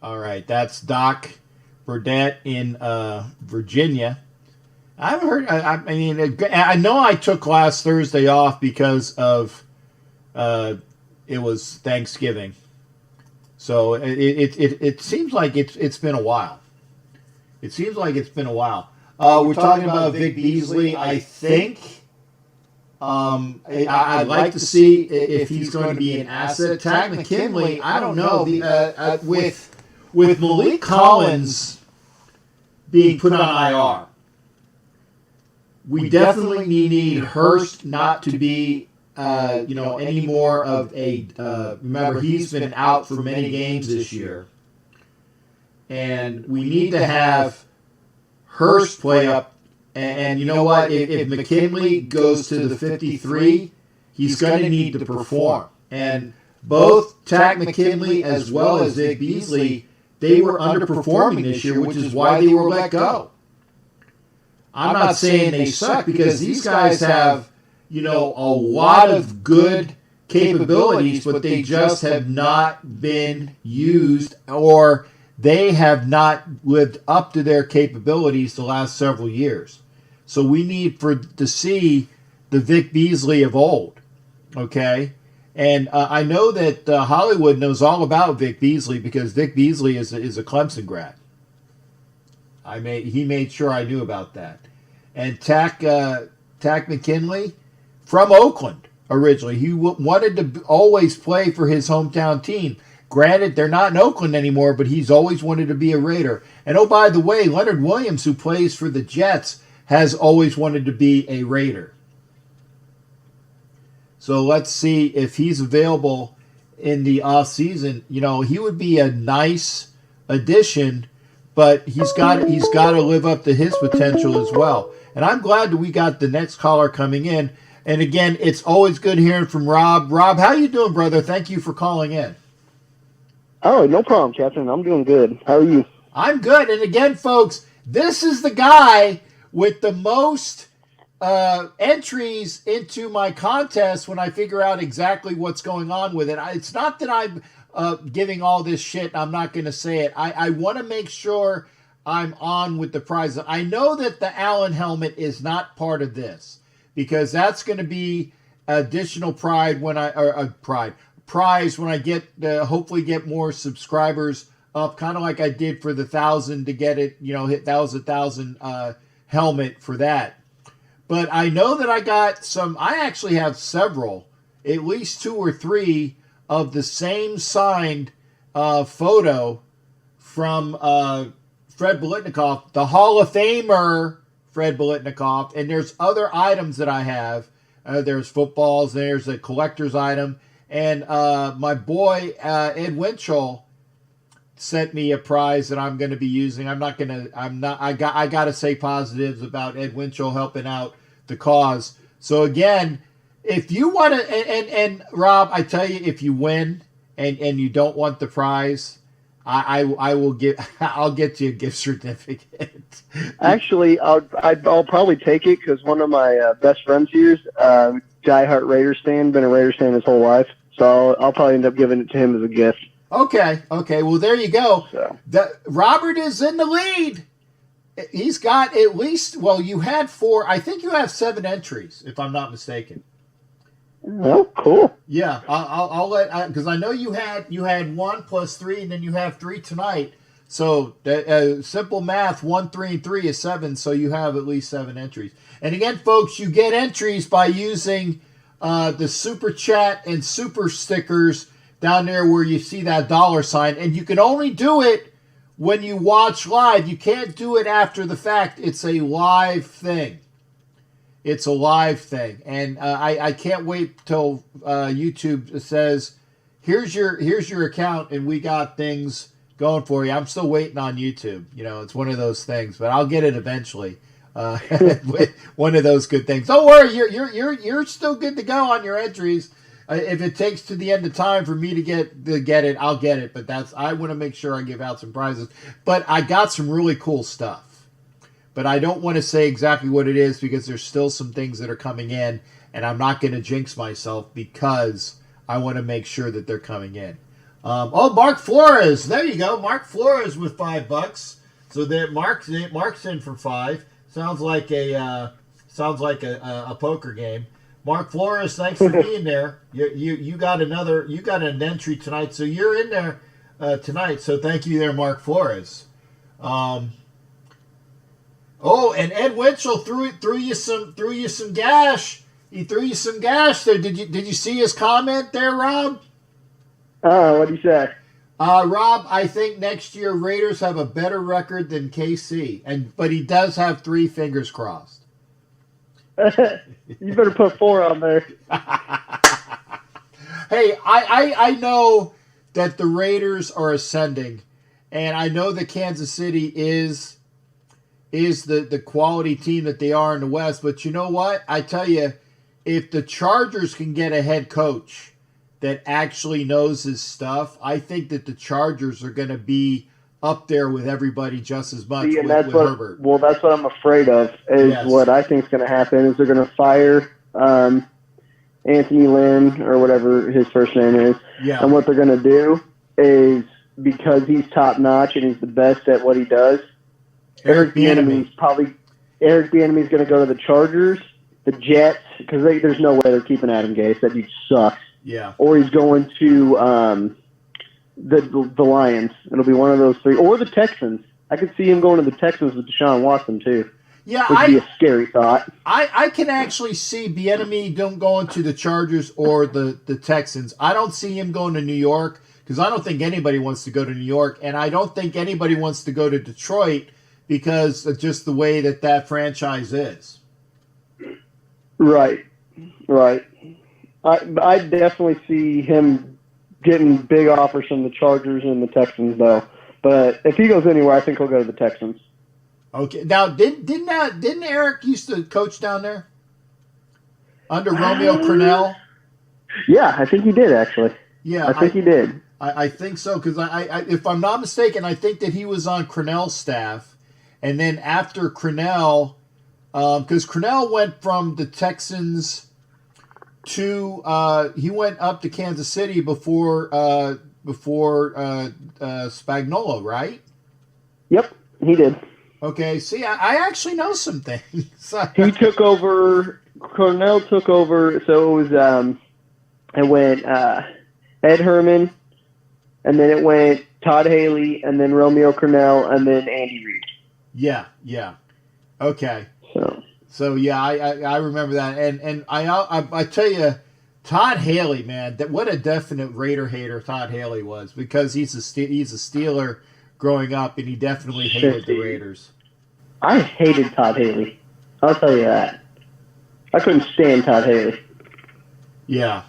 All right, that's Doc Burdett in Virginia. I haven't heard. I know I took last Thursday off because of it was Thanksgiving, so it seems like it's been a while. It seems like it's been a while. We're talking about Vic Beasley. I think. I'd like to see if he's going to be an asset. Takk McKinley, I don't know. With Malik Collins being put on IR, we definitely need Hurst not to be, any more of a. Remember, he's been out for many games this year, and we need to have Hurst play up. And you know what? If McKinley goes to the 53, he's going to need to perform. And both Takk McKinley as well as Vic Beasley, they were underperforming this year, which is why they were let go. I'm not saying they suck because these guys have, a lot of good capabilities, but they just have not been used or they have not lived up to their capabilities the last several years. So we need to see the Vic Beasley of old, okay? And I know that Hollywood knows all about Vic Beasley because Vic Beasley is a Clemson grad. He made sure I knew about that. And Takk McKinley from Oakland originally. He wanted to always play for his hometown team. Granted, they're not in Oakland anymore, but he's always wanted to be a Raider. And oh, by the way, Leonard Williams, who plays for the Jets, has always wanted to be a Raider. So let's see if he's available in the offseason. He would be a nice addition, but he's got to live up to his potential as well. And I'm glad that we got the next caller coming in. And again, it's always good hearing from Rob. Rob, how you doing, brother? Thank you for calling in. Oh, no problem, Captain. I'm doing good. How are you? I'm good. And again, folks, this is the guy with the most entries into my contest when I figure out exactly what's going on with it. It's not that I'm giving all this shit. I'm not going to say it. I want to make sure I'm on with the prize. I know that the Allen helmet is not part of this because that's going to be additional prize when I get hopefully get more subscribers up, kind of like I did for the 1,000 to get it, hit that was 1,000 helmet for that. But I know that I got some. I actually have several, at least 2 or 3 of the same signed photo from Fred Biletnikoff, the Hall of Famer Fred Biletnikoff, and there's other items that I have. There's footballs. There's a collector's item. And my boy Ed Winchell sent me a prize that I'm going to be using. I got to say positives about Ed Winchell helping out the cause. So again, if you want to, and Rob, I tell you, if you win and you don't want the prize, I'll get you a gift certificate. Actually, I'll probably take it because one of my best friends here is diehard Raiders fan, been a Raiders fan his whole life. So I'll probably end up giving it to him as a gift. Okay. Well, there you go. So. Robert is in the lead. He's got at least, you had 4. I think you have 7 entries, if I'm not mistaken. Oh, cool. Yeah, I'll let, because I know you had 1 plus 3, and then you have 3 tonight. So simple math, 1, 3, and 3 is 7. So you have at least 7 entries. And again, folks, you get entries by using the super chat and super stickers down there where you see that $sign, and you can only do it when you watch live, you can't do it after the fact. It's a live thing. It's a live thing, and I can't wait till YouTube says, here's your account, and we got things going for you. I'm still waiting on YouTube. It's one of those things, but I'll get it eventually. One of those good things. Don't worry, you're still good to go on your entries. If it takes to the end of time for me to get it, I'll get it. But I want to make sure I give out some prizes. But I got some really cool stuff. But I don't want to say exactly what it is because there's still some things that are coming in, and I'm not going to jinx myself because I want to make sure that they're coming in. Mark Flores, there you go. Mark Flores with $5. So that Mark's in for 5. Sounds like a poker game. Mark Flores, thanks for being there. You got an entry tonight, so you're in there tonight. So thank you there, Mark Flores. And Ed Winchell threw you some gash. He threw you some gash there. Did you see his comment there, Rob? What'd he say? Rob, I think next year Raiders have a better record than KC, but he does have 3 fingers crossed. You better put 4 on there. Hey, I know that the Raiders are ascending, and I know that Kansas City is the quality team that they are in the West. But you know what? I tell you, if the Chargers can get a head coach that actually knows his stuff, I think that the Chargers are going to be up there with everybody just as much with Herbert. Well, that's what I'm afraid of. What I think is going to happen is they're going to fire Anthony Lynn or whatever his first name is. Yeah. And what they're going to do is, because he's top notch and he's the best at what he does, Eric Bieniemy is going to go to the Chargers, the Jets, because there's no way they're keeping Adam Gase. That dude sucks. Yeah. Or he's going to the Lions. It'll be one of those 3. Or the Texans. I could see him going to the Texans with Deshaun Watson, too. Yeah, which would be a scary thought. I can actually see Bieniemy going to the Chargers or the Texans. I don't see him going to New York because I don't think anybody wants to go to New York, and I don't think anybody wants to go to Detroit because of just the way that franchise is. Right. I definitely see him getting big offers from the Chargers and the Texans, though. But if he goes anywhere, I think he'll go to the Texans. Okay. Now, didn't Eric used to coach down there under Romeo Crennel? Yeah, I think he did actually. Yeah, I think he did. I think so because I if I'm not mistaken, I think that he was on Crennel's staff, and then after Crennel, because Crennel went from the Texans to he went up to Kansas City before Spagnuolo, right? Yep, he did. Okay, see, I actually know some things. He took over. Crennel took over. So it was it went Ed Herman, and then it went Todd Haley, and then Romeo Crennel, and then Andy Reid. Yeah. Okay. So yeah, I remember that, and I tell you, Todd Haley, man, what a definite Raider hater Todd Haley was, because he's a Steeler growing up, and he definitely hated the Raiders. I hated Todd Haley. I'll tell you that. I couldn't stand Todd Haley. Yeah.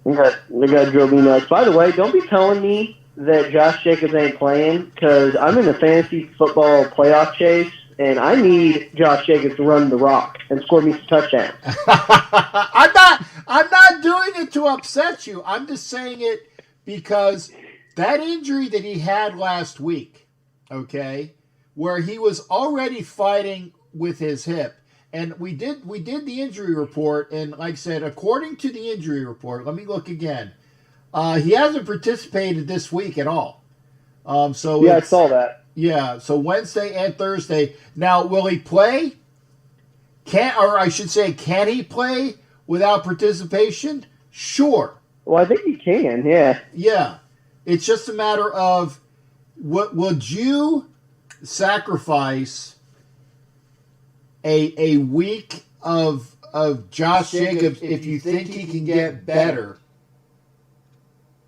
The guy drove me nuts. By the way, don't be telling me that Josh Jacobs ain't playing, because I'm in the fantasy football playoff chase, and I need Josh Jacobs to run the rock and score me some touchdowns. I'm not doing it to upset you. I'm just saying it because that injury that he had last week, okay, where he was already fighting with his hip, and we did the injury report, and like I said, according to the injury report, let me look again. He hasn't participated this week at all. So yeah, I saw that. Yeah, so Wednesday and Thursday. Now, will he play? Can he play without participation? Sure. Well, I think he can, yeah. Yeah. It's just a matter of, would you sacrifice a week of Josh Jacobs if you think he can get better?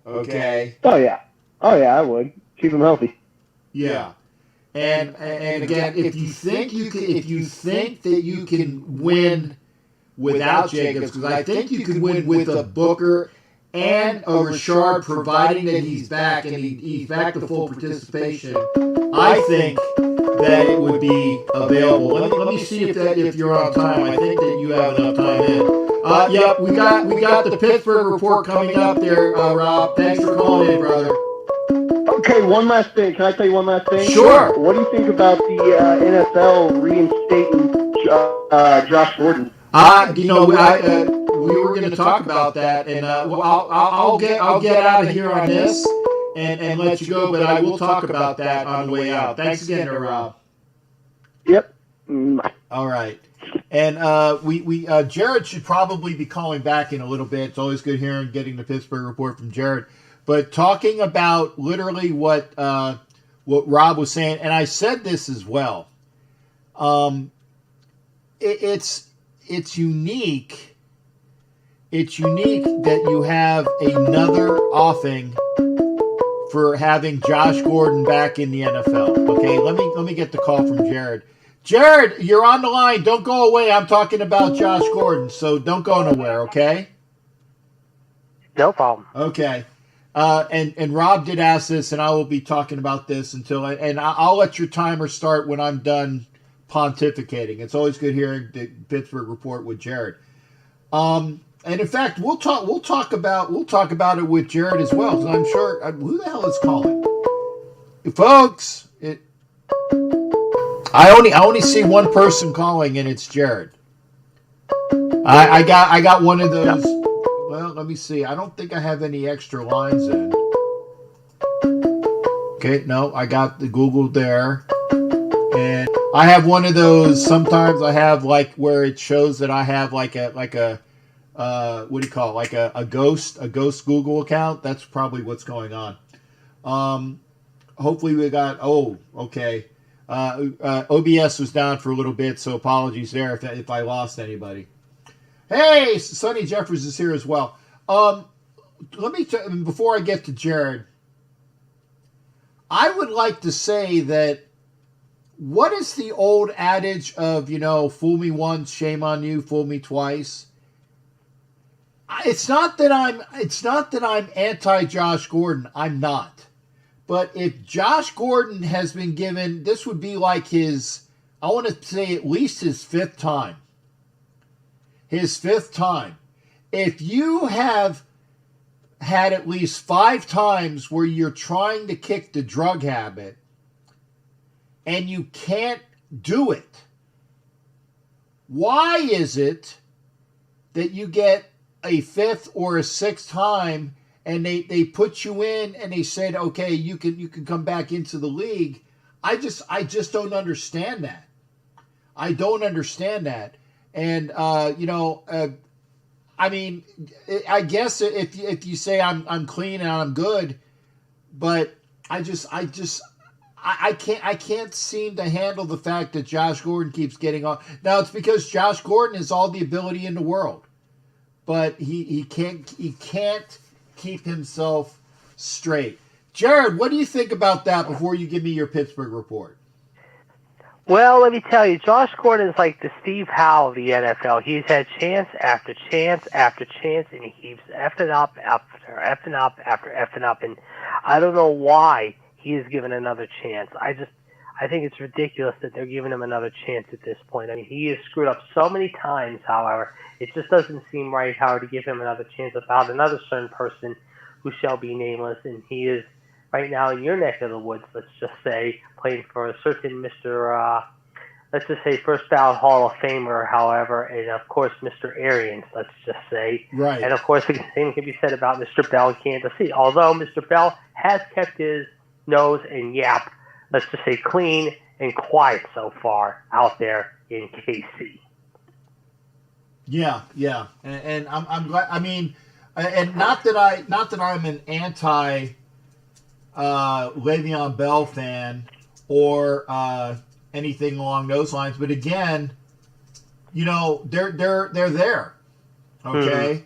Okay. Oh, yeah, I would. Keep him healthy. Yeah. And again, if you think that you can win without Jacobs, because I think you could win with a Booker and a Richard, providing that he's back and he's back to full participation. I think that it would be available. Let me see if you're on time. I think that you have enough time in. Yep, we got the Pittsburgh report coming up there, Rob. Thanks for calling in, brother. Okay, one last thing. Can I tell you one last thing? Sure. What do you think about the NFL reinstating Josh Gordon? We were going to talk about that, and I'll get out of here on this and let you go, but I will talk about that on the way out. Thanks again, Rob. Yep. All right. And we Jared should probably be calling back in a little bit. It's always good hearing, getting the Pittsburgh report from Jared. But talking about literally what Rob was saying, and I said this as well. It's unique. It's unique that you have another offing for having Josh Gordon back in the NFL. Okay, let me get the call from Jared. Jared, you're on the line. Don't go away. I'm talking about Josh Gordon, so don't go nowhere. Okay. No problem. Okay. And Rob did ask this, and I will be talking about this I'll let your timer start when I'm done pontificating. It's always good hearing the Pittsburgh report with Jared. And in fact, we'll talk about it with Jared as well. Because I'm sure who the hell is calling, folks? I only see one person calling, and it's Jared. I got one of those. Well, let me see. I don't think I have any extra lines in. Okay, no, I got the Google there. And I have one of those. Sometimes I have like where it shows that I have like a what do you call it? Like a ghost Google account. That's probably what's going on. Hopefully we got. Oh, okay. OBS was down for a little bit, so apologies there if I lost anybody. Hey, Sonny Jeffers is here as well. Let me before I get to Jared, I would like to say that what is the old adage of, fool me once, shame on you, fool me twice? It's not that I'm anti Josh Gordon. I'm not. But if Josh Gordon has been given, this would be like I want to say at least his fifth time. His fifth time. If you have had at least 5 times where you're trying to kick the drug habit and you can't do it, why is it that you get a 5th or a 6th time and they put you in and they said, okay, you can come back into the league? I just don't understand that. I don't understand that. And I mean, I guess if you say I'm clean and I'm good, but I can't seem to handle the fact that Josh Gordon keeps getting on. Now it's because Josh Gordon has all the ability in the world, but he can't keep himself straight. Jared, what do you think about that before you give me your Pittsburgh report? Well, let me tell you, Josh Gordon is like the Steve Howe of the NFL. He's had chance after chance after chance, and he keeps effing up after effing up after effing up. And I don't know why he is given another chance. I think it's ridiculous that they're giving him another chance at this point. I mean, he has screwed up so many times, however. It just doesn't seem right, Howard, to give him another chance without another certain person who shall be nameless. And he is right now in your neck of the woods, let's just say, playing for a certain Mr. Let's just say first ballot Hall of Famer, however, and of course Mr. Arians, let's just say. Right. And of course the same can be said about Mr. Bell in Kansas City. Although Mr. Bell has kept his nose and yap, let's just say, clean and quiet so far out there in KC. Yeah, and I'm glad. I mean, and not that I'm an anti Le'Veon Bell fan or anything along those lines, but again, they're there, okay.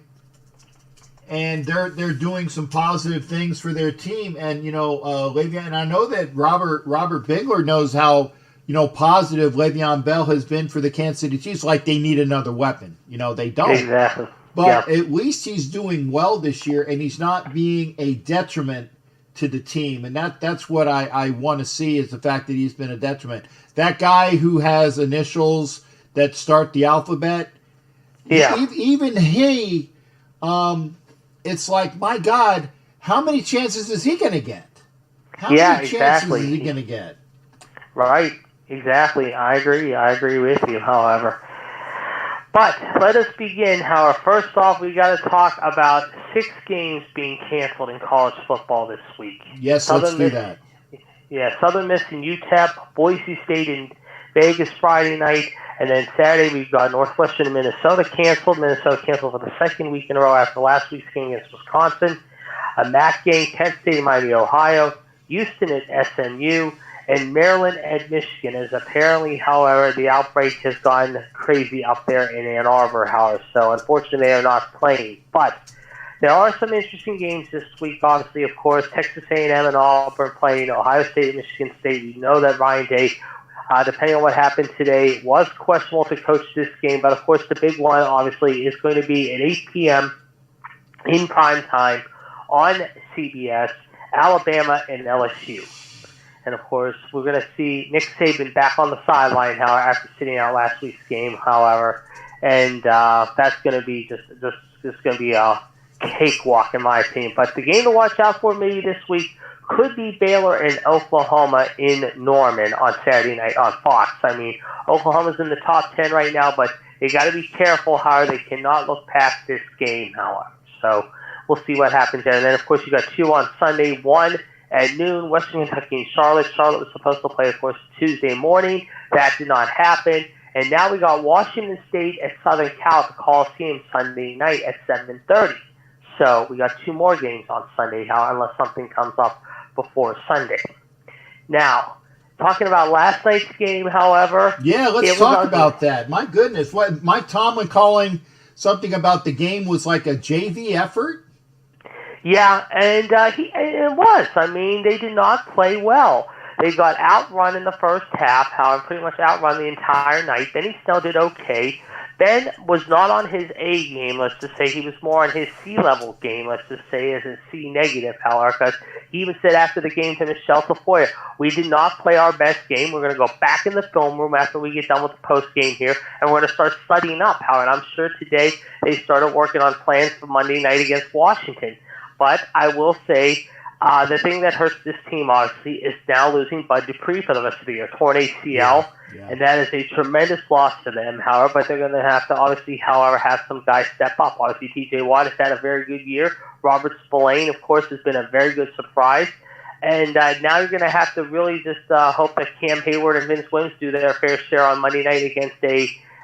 and they're doing some positive things for their team. And Le'Veon, and I know that Robert Bigler knows how positive Le'Veon Bell has been for the Kansas City Chiefs. Like they need another weapon. They don't. Exactly. But at least he's doing well this year, and he's not being a detriment to the team. And that's what I want to see, is the fact that he's been a detriment. That guy who has initials that start the alphabet, even he, it's like, my God, how many chances is he going to get? How many chances is he going to get? Right, exactly. I agree with you, however. But let us begin. However, first off, we got to talk about 6 games being canceled in college football this week. Yes, let's do that. Yeah, Southern Miss and UTEP, Boise State in Vegas Friday night, and then Saturday we've got Northwestern and Minnesota canceled. Minnesota canceled for the second week in a row after last week's game against Wisconsin. A MAC game, Kent State and Miami, Ohio, Houston at SMU, and Maryland and Michigan. As apparently, however, the outbreak has gone crazy up there in Ann Arbor, however. So unfortunately, they are not playing. But there are some interesting games this week. Obviously, of course, Texas A&M and Auburn playing Ohio State and Michigan State. We know that Ryan Day, depending on what happened today, was questionable to coach this game. But, of course, the big one, obviously, is going to be at 8 p.m. in prime time on CBS, Alabama and LSU. And, of course, we're going to see Nick Saban back on the sideline, however, after sitting out last week's game, however. And that's going to be just going to be a cakewalk, in my opinion. But the game to watch out for maybe this week could be Baylor and Oklahoma in Norman on Saturday night on Fox. I mean, Oklahoma's in the top 10 right now, but they got to be careful, however. They cannot look past this game, however. So we'll see what happens there. And then, of course, you got 2 on Sunday, 1 at noon, Western Kentucky and Charlotte. Charlotte was supposed to play, of course, Tuesday morning. That did not happen. And now we got Washington State at Southern Cal at the Coliseum Sunday night at 7:30. So we got 2 more games on Sunday, unless something comes up before Sunday. Now, talking about last night's game, however. Yeah, let's talk about that. My goodness, what Mike Tomlin calling something about the game was like a JV effort? Yeah, and it was. I mean, they did not play well. They got outrun in the first half, however, pretty much outrun the entire night. Benny Snell did okay. Ben was not on his A game, let's just say. He was more on his C-level game, let's just say, as a C-negative, however, because he even said after the game to Michelle Tafoya, we did not play our best game. We're going to go back in the film room after we get done with the post-game here, and we're going to start studying up, however. And I'm sure today they started working on plans for Monday night against Washington. But I will say the thing that hurts this team, obviously, is now losing Bud Dupree for the rest of the year, torn ACL, and that is a tremendous loss to them, however, but they're going to have to, obviously, however, have some guys step up. Obviously, T.J. Watt has had a very good year. Robert Spillane, of course, has been a very good surprise. And now you're going to have to really just hope that Cam Hayward and Vince Williams do their fair share on Monday night against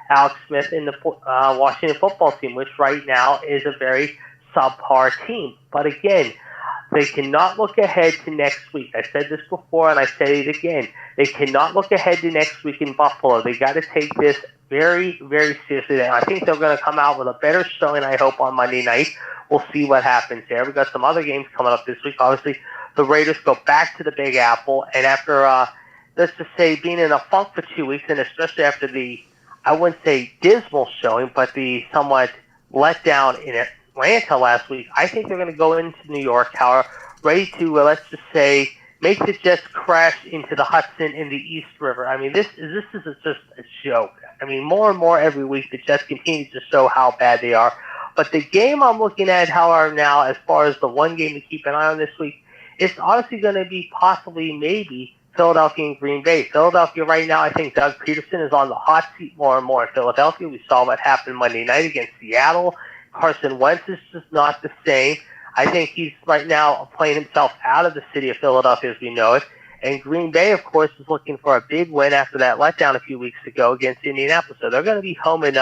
Alex Smith in the Washington football team, which right now is a very subpar team. But again, they cannot look ahead to next week. I said this before, and I say it again. They cannot look ahead to next week in Buffalo. They got to take this very, very seriously. And I think they're going to come out with a better showing, I hope, on Monday night. We'll see what happens there. We've got some other games coming up this week. Obviously, the Raiders go back to the Big Apple. And after, let's just say, being in a funk for 2 weeks, and especially after the, I wouldn't say dismal showing, but the somewhat letdown in Atlanta last week, I think they're going to go into New York, however, ready to, let's just say, make the Jets crash into the Hudson in the East River. I mean, this is just a joke. I mean, more and more every week, the Jets continue to show how bad they are. But the game I'm looking at, however, now, as far as the one game to keep an eye on this week, it's honestly going to be possibly, maybe, Philadelphia and Green Bay. Philadelphia right now, I think Doug Peterson is on the hot seat more and more in Philadelphia. We saw what happened Monday night against Seattle. Carson Wentz is just not the same. I think he's right now playing himself out of the city of Philadelphia as we know it. And Green Bay, of course, is looking for a big win after that letdown a few weeks ago against Indianapolis. So they're going to be home in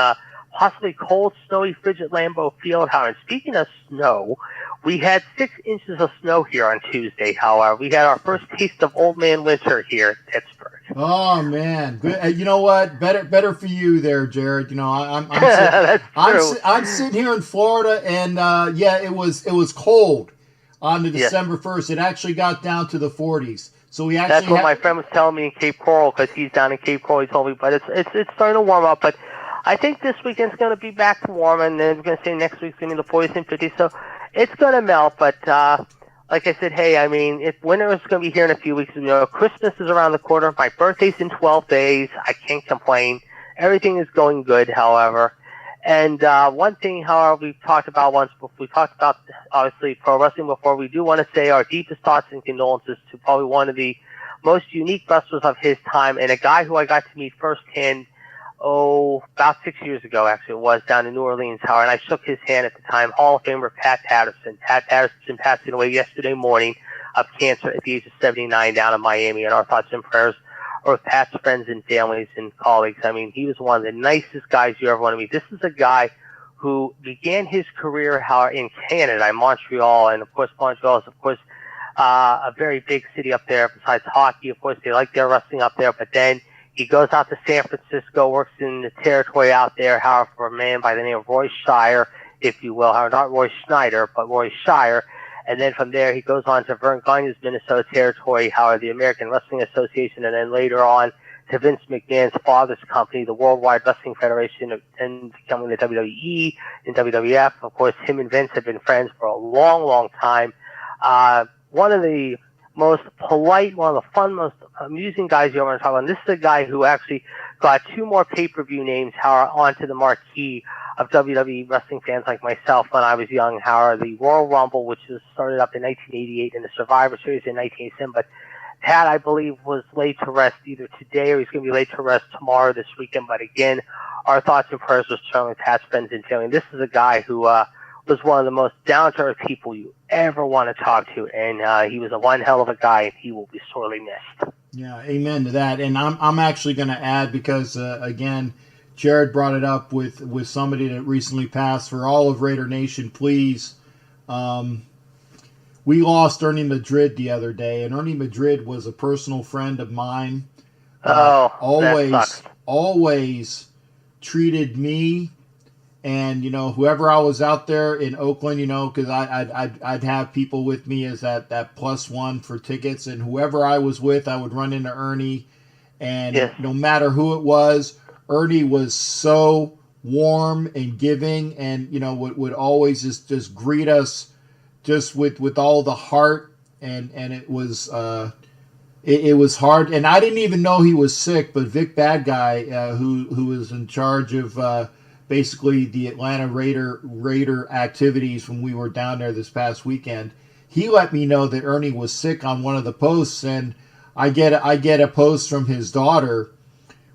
possibly cold, snowy, frigid Lambeau Field. And speaking of snow, we had 6 inches of snow here on Tuesday, however. We had our first taste of Old Man Winter here in Pittsburgh. Oh man, good. You know what? Better for you there, Jared. You know, That's true. I'm sitting here in Florida, and yeah, it was cold on the Yes. December 1st. It actually got down to the 40s. So we That's actually what my friend was telling me in Cape Coral, because he's down in Cape Coral. He told me, but it's starting to warm up. But I think this weekend's going to be back to warm, and then we're going to say next week's going to be the 40s and 50s. So it's going to melt. But like I said, hey, I mean, winter is going to be here in a few weeks. You know, Christmas is around the corner. My birthday's in 12 days. I can't complain. Everything is going good, however. And one thing, however, we talked about obviously pro wrestling before. We do want to say our deepest thoughts and condolences to probably one of the most unique wrestlers of his time, and a guy who I got to meet firsthand, about 6 years ago, actually, it was, down in New Orleans, Howard, and I shook his hand at the time, Hall of Famer Pat Patterson. Pat Patterson passing away yesterday morning of cancer at the age of 79 down in Miami, and our thoughts and prayers are with Pat's friends and families and colleagues. I mean, he was one of the nicest guys you ever want to meet. This is a guy who began his career in Canada, in Montreal, and of course, Montreal is, of course, a very big city up there. Besides hockey, of course, they like their wrestling up there. But then he goes out to San Francisco, works in the territory out there, however, for a man by the name of Roy Shire, if you will. Not Roy Schneider, but Roy Shire. And then from there, he goes on to Vern Gagne's Minnesota territory, however, the American Wrestling Association, and then later on to Vince McMahon's father's company, the Worldwide Wrestling Federation, and becoming the WWE and WWF. Of course, him and Vince have been friends for a long, long time. One of the most polite, one of the fun, most amusing guys you ever want to talk about. And this is a guy who actually got 2 more pay-per-view names, Howard, onto the marquee of WWE wrestling fans like myself when I was young, Howard. The Royal Rumble, which was started up in 1988, and the Survivor Series in 1987. But Pat, I believe, was laid to rest either today or he's going to be laid to rest tomorrow this weekend. But again, our thoughts and prayers with certainly Pat's friends and family. This is a guy who was one of the most down-to-earth people you ever want to talk to, and he was a one hell of a guy, and he will be sorely missed. Yeah, amen to that. And I'm actually going to add, because again, Jared brought it up with somebody that recently passed. For all of Raider Nation, please, we lost Ernie Madrid the other day, and Ernie Madrid was a personal friend of mine. Always treated me and, you know, whoever I was out there in Oakland, you know, because I'd have people with me as that +1 for tickets, and whoever I was with, I would run into Ernie, and yes, no matter who it was, Ernie was so warm and giving, and, you know, would always just greet us just with all the heart, and it was it was hard, and I didn't even know he was sick, but Vic Bad Guy, who was in charge of basically the Atlanta Raider activities when we were down there this past weekend, he let me know that Ernie was sick on one of the posts, and I get a post from his daughter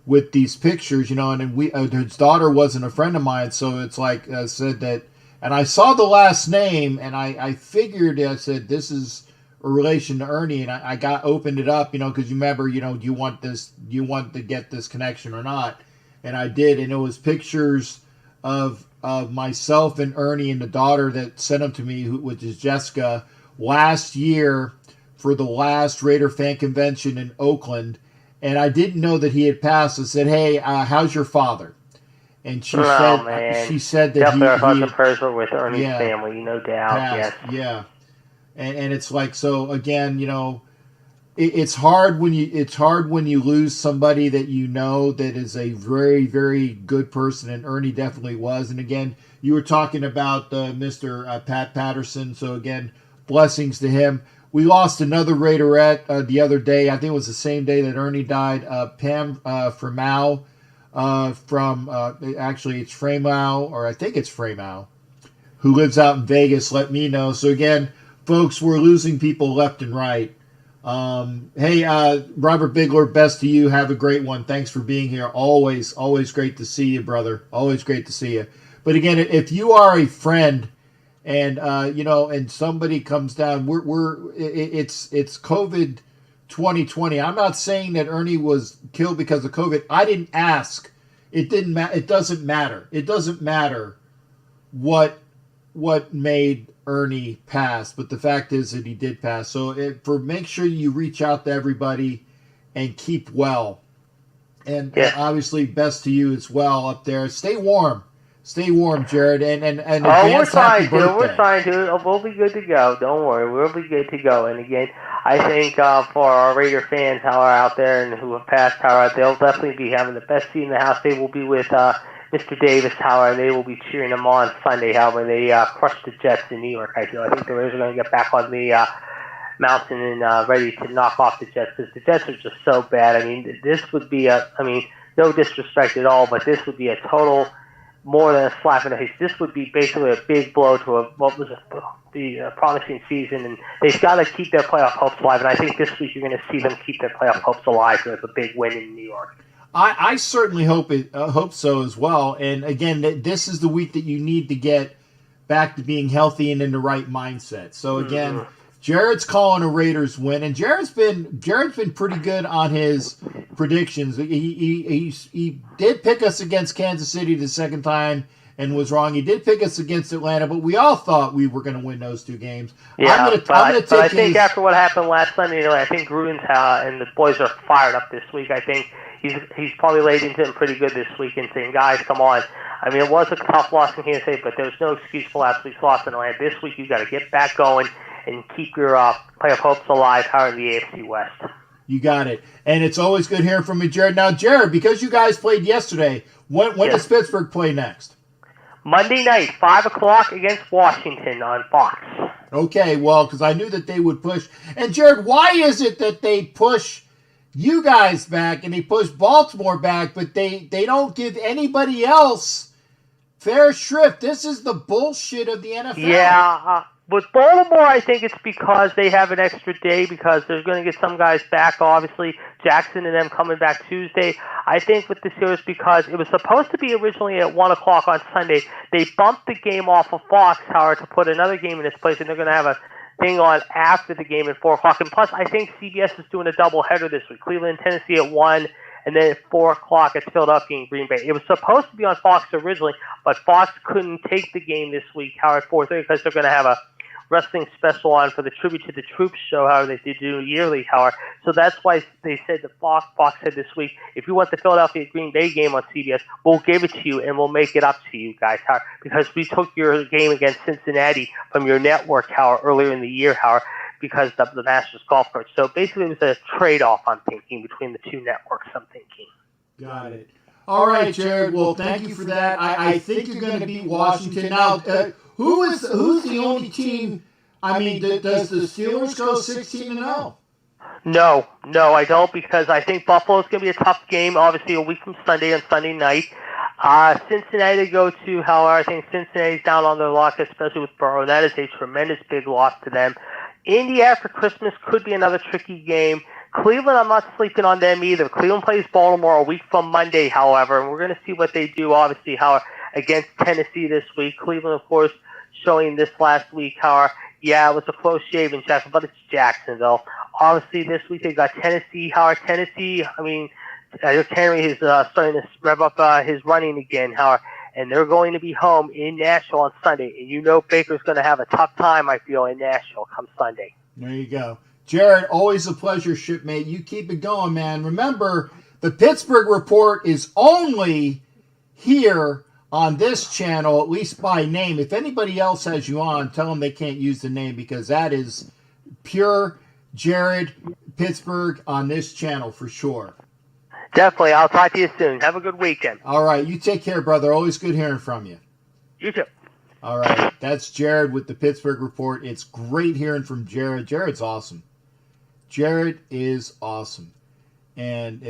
with these pictures, you know, and his daughter wasn't a friend of mine, so it's like I said that, and I saw the last name, and I figured, I said, this is a relation to Ernie, and I opened it up, you know, because you remember, you know, do you want to get this connection or not? And I did, and it was pictures of myself and Ernie and the daughter that sent them to me, which is Jessica, last year for the last Raider fan convention in Oakland, and I didn't know that he had passed. I said, "Hey, how's your father?" And she said that definitely our thoughts and prayers were with Ernie's family, no doubt. Passed, yes, yeah, and it's like, so again, you know, it's hard when you lose somebody that you know that is a very, very good person, and Ernie definitely was. And again, you were talking about Mr. Pat Patterson, so again, blessings to him. We lost another Raiderette the other day. I think it was the same day that Ernie died. Pam Fremau from actually it's Fremau, or I think it's Fremau, who lives out in Vegas. Let me know. So again, folks, we're losing people left and right. Hey, Robert Bigler, best to you. Have a great one. Thanks for being here. Always great to see you, brother. Always great to see you. But again, if you are a friend, and you know, and somebody comes down, it's COVID 2020. I'm not saying that Ernie was killed because of COVID. I didn't ask. It didn't matter. It doesn't matter. It doesn't matter what made Ernie pass, but the fact is that he did pass. So make sure you reach out to everybody, and keep well. And obviously, best to you as well up there. Stay warm. Stay warm, Jared. And advance happy birthday. We're trying to. We'll be good to go. Don't worry. We'll be good to go. And again, I think for our Raider fans who are out there and who have passed, they'll definitely be having the best seat in the house. They will be with Mr. Davis, and they will be cheering them on Sunday, when they crush the Jets in New York. I think the Raiders are going to get back on the mountain and ready to knock off the Jets, because the Jets are just so bad. I mean, this would be no disrespect at all, but this would be a total, more than a slap in the face. This would be basically a big blow to what was the promising season, and they've got to keep their playoff hopes alive. And I think this week you're going to see them keep their playoff hopes alive with a big win in New York. I certainly hope so as well. And again, this is the week that you need to get back to being healthy and in the right mindset. So again, Jared's calling a Raiders win, and Jared's been pretty good on his predictions. He did pick us against Kansas City the second time and was wrong. He did pick us against Atlanta, but we all thought we were going to win those two games. Yeah, I think after what happened last Sunday, I think Gruden's and the boys are fired up this week. I think he's probably laid into them pretty good this week and saying, guys, come on. I mean, it was a tough loss in Kansas City, but there's no excuse for last week's loss in Atlanta. This week you got to get back going and keep your playoff hopes alive here in the AFC West. You got it. And it's always good hearing from you, Jared. Now, Jared, because you guys played yesterday, when does Pittsburgh play next? Monday night, 5 o'clock against Washington on Fox. Okay, well, because I knew that they would push. And, Jared, why is it that they push you guys back and they push Baltimore back, but they don't give anybody else fair shrift? This is the bullshit of the NFL. Yeah, with Baltimore, I think it's because they have an extra day because they're going to get some guys back, obviously. Jackson and them coming back Tuesday. I think with the series, because it was supposed to be originally at 1 o'clock on Sunday, they bumped the game off of Fox, Howard, to put another game in its place, and they're going to have a thing on after the game at 4 o'clock. And plus, I think CBS is doing a doubleheader this week. Cleveland, Tennessee at 1, and then at 4 o'clock it's Philadelphia and Green Bay. It was supposed to be on Fox originally, but Fox couldn't take the game this week, Howard, at 4:30, because they're going to have a wrestling special on for the Tribute to the Troops show, how they do yearly, Howard. So that's why they said that Fox said this week, if you want the Philadelphia Green Bay game on CBS, we'll give it to you and we'll make it up to you guys, Howard, because we took your game against Cincinnati from your network, Howard, earlier in the year, Howard, because of the Masters golf course. So basically it was a trade-off, I'm thinking, between the two networks, I'm thinking. Got it. All right, Jared. Well, thank you for that. I think you're going to beat Washington. Now, who's the only team? I mean, does the Steelers go 16-0? No, I don't, because I think Buffalo's going to be a tough game, obviously a week from Sunday on Sunday night. Cincinnati to go to, however, I think Cincinnati's down on their luck, especially with Burrow. That is a tremendous big loss to them. Indy after Christmas could be another tricky game. Cleveland, I'm not sleeping on them either. Cleveland plays Baltimore a week from Monday, however, and we're going to see what they do, obviously, against Tennessee this week. Cleveland, of course, showing this last week, yeah, it was a close shave in Jacksonville, but it's Jacksonville. Obviously, this week they got Tennessee. Tennessee, I mean, Henry is starting to rev up his running again, and they're going to be home in Nashville on Sunday. And you know Baker's going to have a tough time, I feel, in Nashville come Sunday. There you go. Jared, always a pleasure, shipmate. You keep it going, man. Remember, the Pittsburgh Report is only here on this channel, at least by name. If anybody else has you on, tell them they can't use the name, because that is pure Jared Pittsburgh on this channel for sure. Definitely. I'll talk to you soon. Have a good weekend. All right. You take care, brother. Always good hearing from you. You too. All right. That's Jared with the Pittsburgh Report. It's great hearing from Jared. Jared's awesome. Jared is awesome. And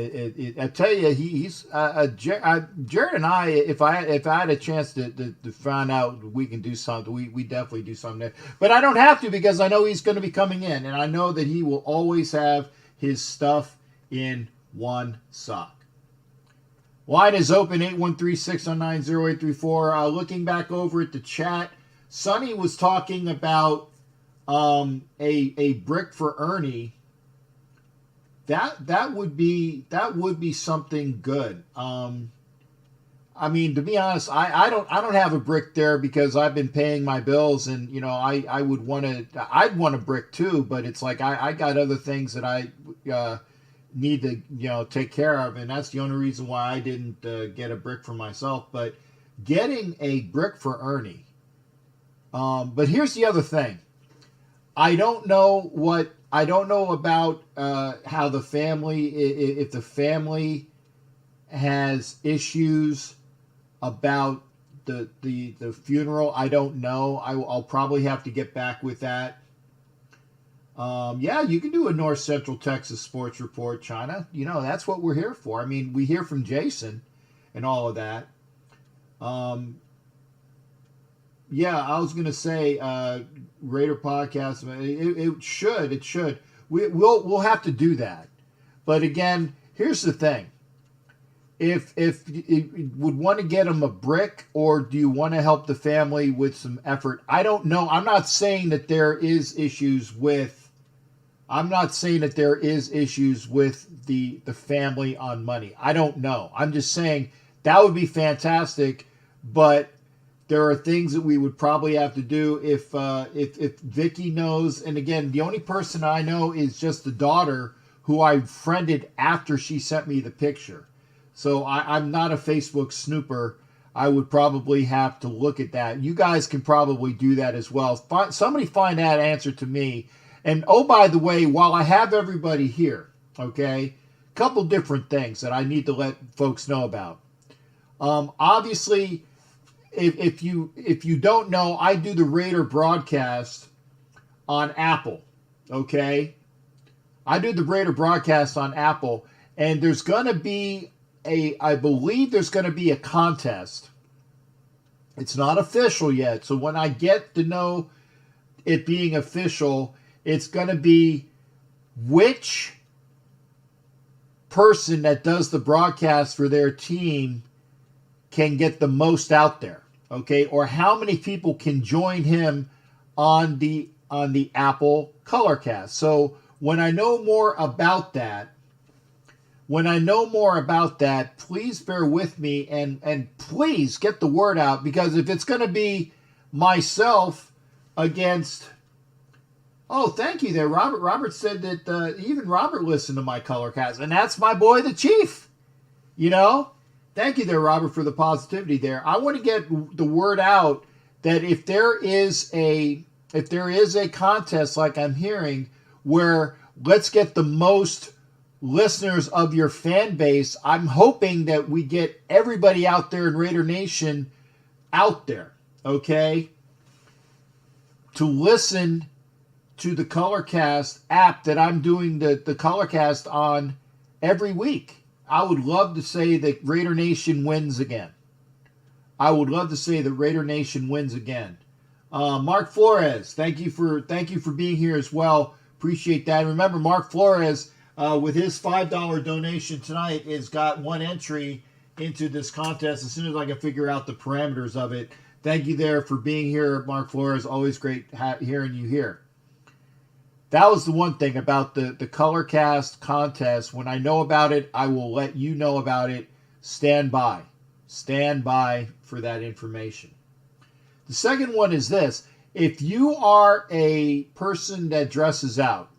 I tell you, he's Jared and I. If I had a chance to find out we can do something, we definitely do something there. But I don't have to, because I know he's going to be coming in, and I know that he will always have his stuff in one sock. Line is open, 813-609-0834. Looking back over at the chat, Sonny was talking about a brick for Ernie. That would be something good. I mean, to be honest, I don't have a brick there, because I've been paying my bills, and I'd want a brick too, but it's like I got other things that I need to take care of, and that's the only reason why I didn't get a brick for myself. But getting a brick for Ernie. But here's the other thing. I don't know about how the family, if the family has issues about the funeral. I don't know. I'll probably have to get back with that. Yeah, you can do a North Central Texas sports report, China. That's what we're here for. I mean, we hear from Jason and all of that. Yeah, I was gonna say Raider podcast. It should. We'll have to do that. But again, here's the thing. If you would want to get them a brick, or do you want to help the family with some effort? I don't know. I'm not saying that there is issues with the family on money. I don't know. I'm just saying that would be fantastic, but there are things that we would probably have to do if Vicky knows. And again, the only person I know is just the daughter, who I friended after she sent me the picture. So I'm not a Facebook snooper. I would probably have to look at that. You guys can probably do that as well. Somebody find that answer to me. And oh, by the way, while I have everybody here, okay, a couple different things that I need to let folks know about. Obviously, if you don't know, I do the Raider broadcast on Apple, okay? I do the Raider broadcast on Apple, and there's going to be I believe there's going to be a contest. It's not official yet, so when I get to know it being official, it's going to be which person that does the broadcast for their team can get the most out there, okay? Or how many people can join him on the Apple Colorcast. So when I know more about that, please bear with me and please get the word out, because if it's going to be myself against... Oh, thank you there, Robert. Robert said that even Robert listened to my Colorcast, and that's my boy, the Chief. Thank you there, Robert, for the positivity there. I want to get the word out that if there is a contest like I'm hearing, where let's get the most listeners of your fan base, I'm hoping that we get everybody out there in Raider Nation out there, okay, to listen to the Colorcast app that I'm doing the Colorcast on every week. I would love to say that Raider Nation wins again. Mark Flores, thank you for being here as well. Appreciate that. Remember, Mark Flores, with his $5 donation tonight, has got one entry into this contest as soon as I can figure out the parameters of it. Thank you there for being here, Mark Flores. Always great hearing you here. That was the one thing about the Colorcast contest. When I know about it, I will let you know about it. Stand by. Stand by for that information. The second one is this. If you are a person that dresses out,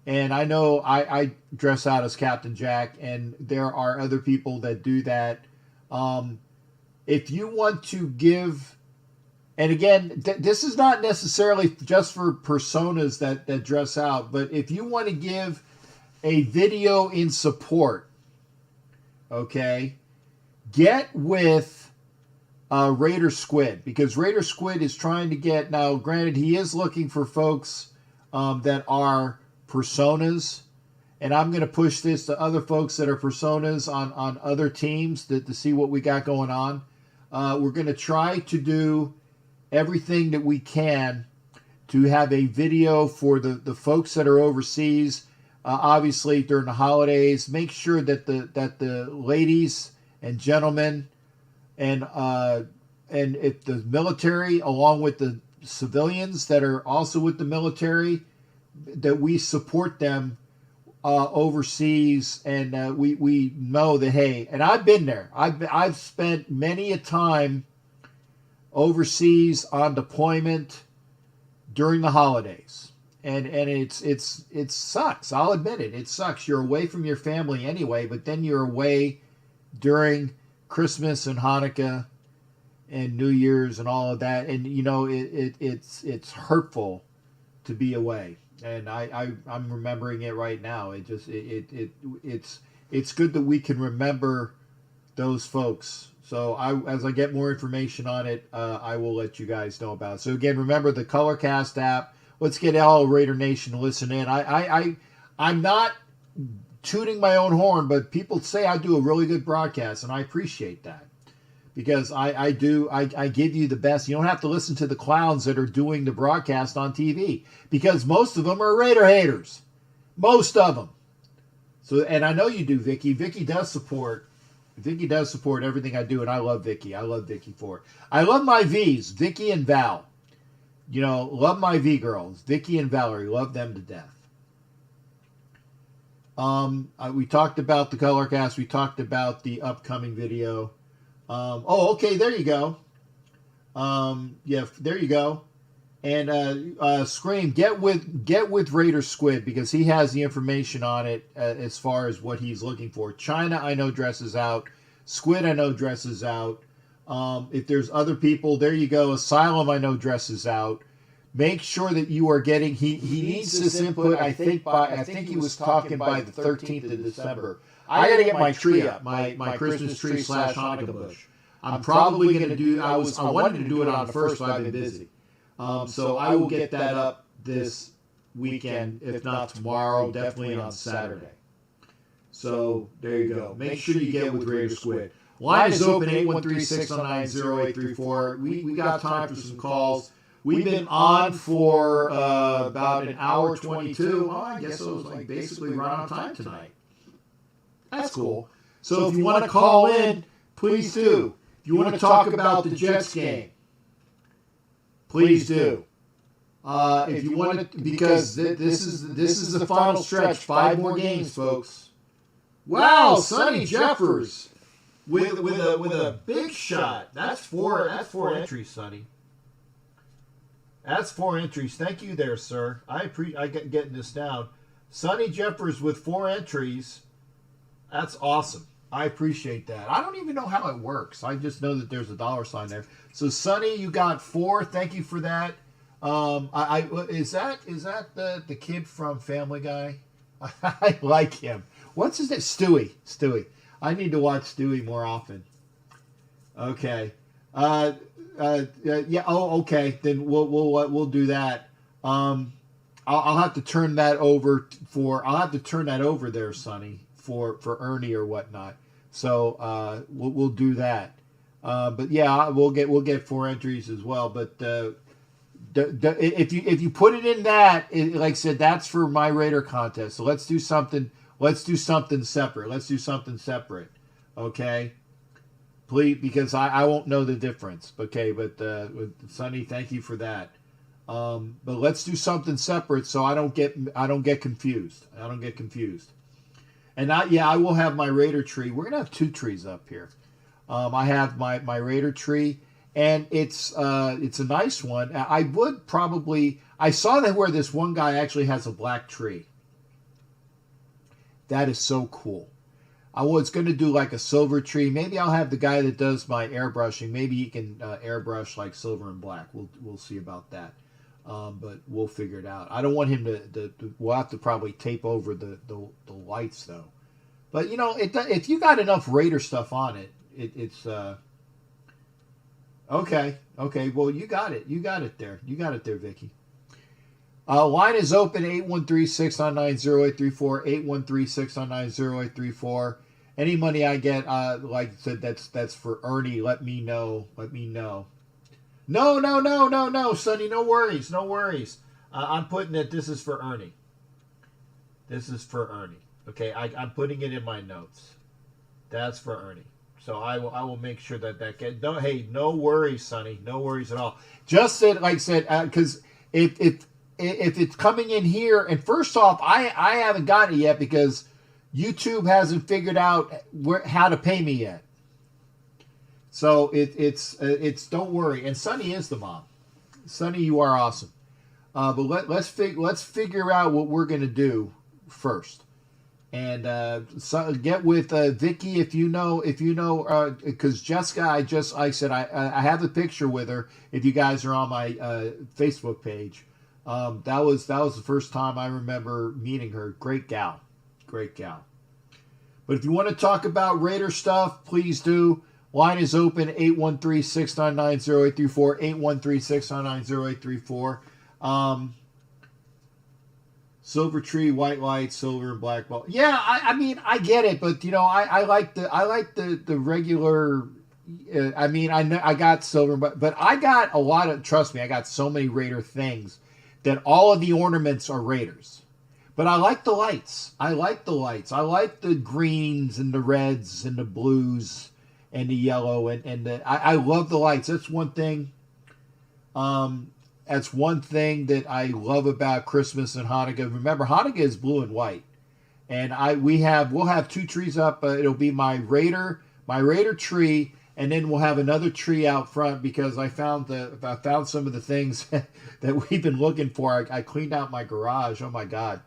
and I know I dress out as Captain Jack, and there are other people that do that. If you want to give... And again, this is not necessarily just for personas that dress out, but if you want to give a video in support, okay, get with Raider Squid, because Raider Squid is trying to get, now granted, he is looking for folks that are personas, and I'm going to push this to other folks that are personas on other teams to see what we got going on. We're going to try to do everything that we can to have a video for the folks that are overseas. Obviously, during the holidays, make sure that the ladies and gentlemen and if the military, along with the civilians that are also with the military, that we support them overseas, and we know that, hey, and I've been there. I've spent many a time overseas on deployment during the holidays, And it sucks. I'll admit it. It sucks. You're away from your family anyway, but then you're away during Christmas and Hanukkah and New Year's and all of that. And you know, it's hurtful to be away. And I'm remembering it right now. It's good that we can remember those folks. So as I get more information on it, I will let you guys know about it. So again, remember the Colorcast app. Let's get all Raider Nation to listen in. I'm not tooting my own horn, but people say I do a really good broadcast, and I appreciate that. Because I give you the best. You don't have to listen to the clowns that are doing the broadcast on TV, because most of them are Raider haters. Most of them. So, and I know you do, Vicky. Vicky does support everything I do, and I love Vicky. I love Vicky for it. I love my V's, Vicky and Val. You know, love my V girls, Vicky and Valerie. Love them to death. We talked about the Colorcast. We talked about the upcoming video. Okay, there you go. Yeah, there you go. And Scream, get with Raider Squid, because he has the information on it as far as what he's looking for. China, I know, dresses out. Squid, I know, dresses out. If there's other people, there you go. Asylum, I know, dresses out. Make sure that you are getting. He needs this input. I think he was talking by the 13th of December. I got to get my tree up, my Christmas tree / Hanukkah bush. I'm probably going to do. I wanted to do it on the 1st, but I've been busy. So I will get that up this weekend, if not tomorrow, definitely on Saturday. So there you go. Make sure you get with Raider Squid. Line is open, 813-609-0834. We got time for some calls. We've been on for about an hour 22. Well, I guess it was like basically right on time tonight. That's cool. So if you want to call in, please do. If you want to talk about the Jets game, please do. If you want to, because this is the final stretch. 5 more games, folks. Wow, Sonny Jeffers with a big shot. That's four entries, Sonny. That's 4 entries. Thank you there, sir. I get getting this down. Sonny Jeffers with 4 entries. That's awesome. I appreciate that. I don't even know how it works. I just know that there's a $sign there. So Sonny, you got 4. Thank you for that. Is that the kid from Family Guy? I like him. What's his name? Stewie. I need to watch Stewie more often. Okay. Yeah. Oh, okay. Then we'll do that. I'll have to turn that over there, Sonny, for Ernie or whatnot. So we'll do that. But yeah, we'll get 4 entries as well. But if you put it in that, like I said, that's for my Raider contest. So let's do something separate. Okay. Please, because I won't know the difference. Okay, but Sonny, thank you for that. But let's do something separate so I don't get confused. And I will have my Raider tree. We're gonna have 2 trees up here. I have my Raider tree, and it's a nice one. I saw that where this one guy actually has a black tree. That is so cool. I was going to do like a silver tree. Maybe I'll have the guy that does my airbrushing. Maybe he can airbrush like silver and black. We'll see about that. But we'll figure it out. I don't want him to we'll have to probably tape over the lights though. But you know, if you got enough Raider stuff on it, it's okay. Well, you got it there. You got it there, Vicky. Line is open, 813-699-0834, 813-699-0834. Any money I get, like I said, that's for Ernie. Let me know. No, Sonny, no worries. I'm putting it, this is for Ernie. Okay, I'm putting it in my notes. That's for Ernie. So I will make sure that gets, no worries, Sonny. No worries at all. Just said, like I said, because if it's coming in here, and first off, I haven't got it yet because YouTube hasn't figured out how to pay me yet. So it's don't worry. And Sonny is the mom. Sonny, you are awesome. But let's figure out what we're gonna do first. And so get with Vicky if you know because Jessica, I said I have a picture with her. If you guys are on my Facebook page, that was the first time I remember meeting her. Great gal, great gal. But if you want to talk about Raider stuff, please do. Line is open 813-699-0834 813-699-0834. Silver tree, white light, silver and black ball. Yeah, I mean I get it, but I like the regular. I mean I got silver, but I got a lot of. Trust me, I got so many Raider things that all of the ornaments are Raiders. But I like the lights. I like the lights. I like the greens and the reds and the blues and the yellow and I love the lights. That's one thing. That's one thing that I love about Christmas and Hanukkah. Remember, Hanukkah is blue and white, and we'll have two trees up. It'll be my Raider tree, and then we'll have another tree out front because I found some of the things that we've been looking for. I cleaned out my garage. Oh my God.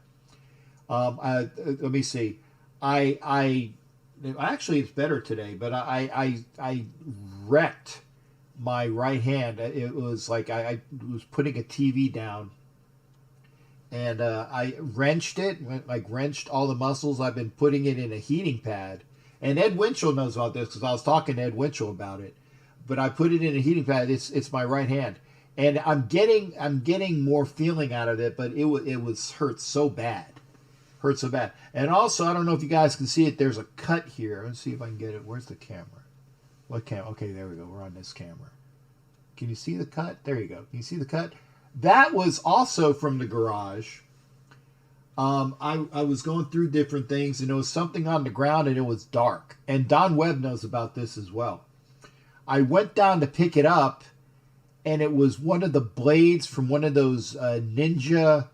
Let me see. Actually it's better today, but I wrecked my right hand. It was like I was putting a TV down, and I wrenched it, wrenched all the muscles. I've been putting it in a heating pad, and Ed Winchell knows about this because I was talking to Ed Winchell about it. But I put it in a heating pad. It's my right hand, and I'm getting more feeling out of it, but it hurt so bad. Hurt so bad. And also, I don't know if you guys can see it. There's a cut here. Let's see if I can get it. Where's the camera? What camera? Okay, there we go. We're on this camera. Can you see the cut? There you go. Can you see the cut? That was also from the garage. I was going through different things, and there was something on the ground, and it was dark. And Don Webb knows about this as well. I went down to pick it up, and it was one of the blades from one of those ninja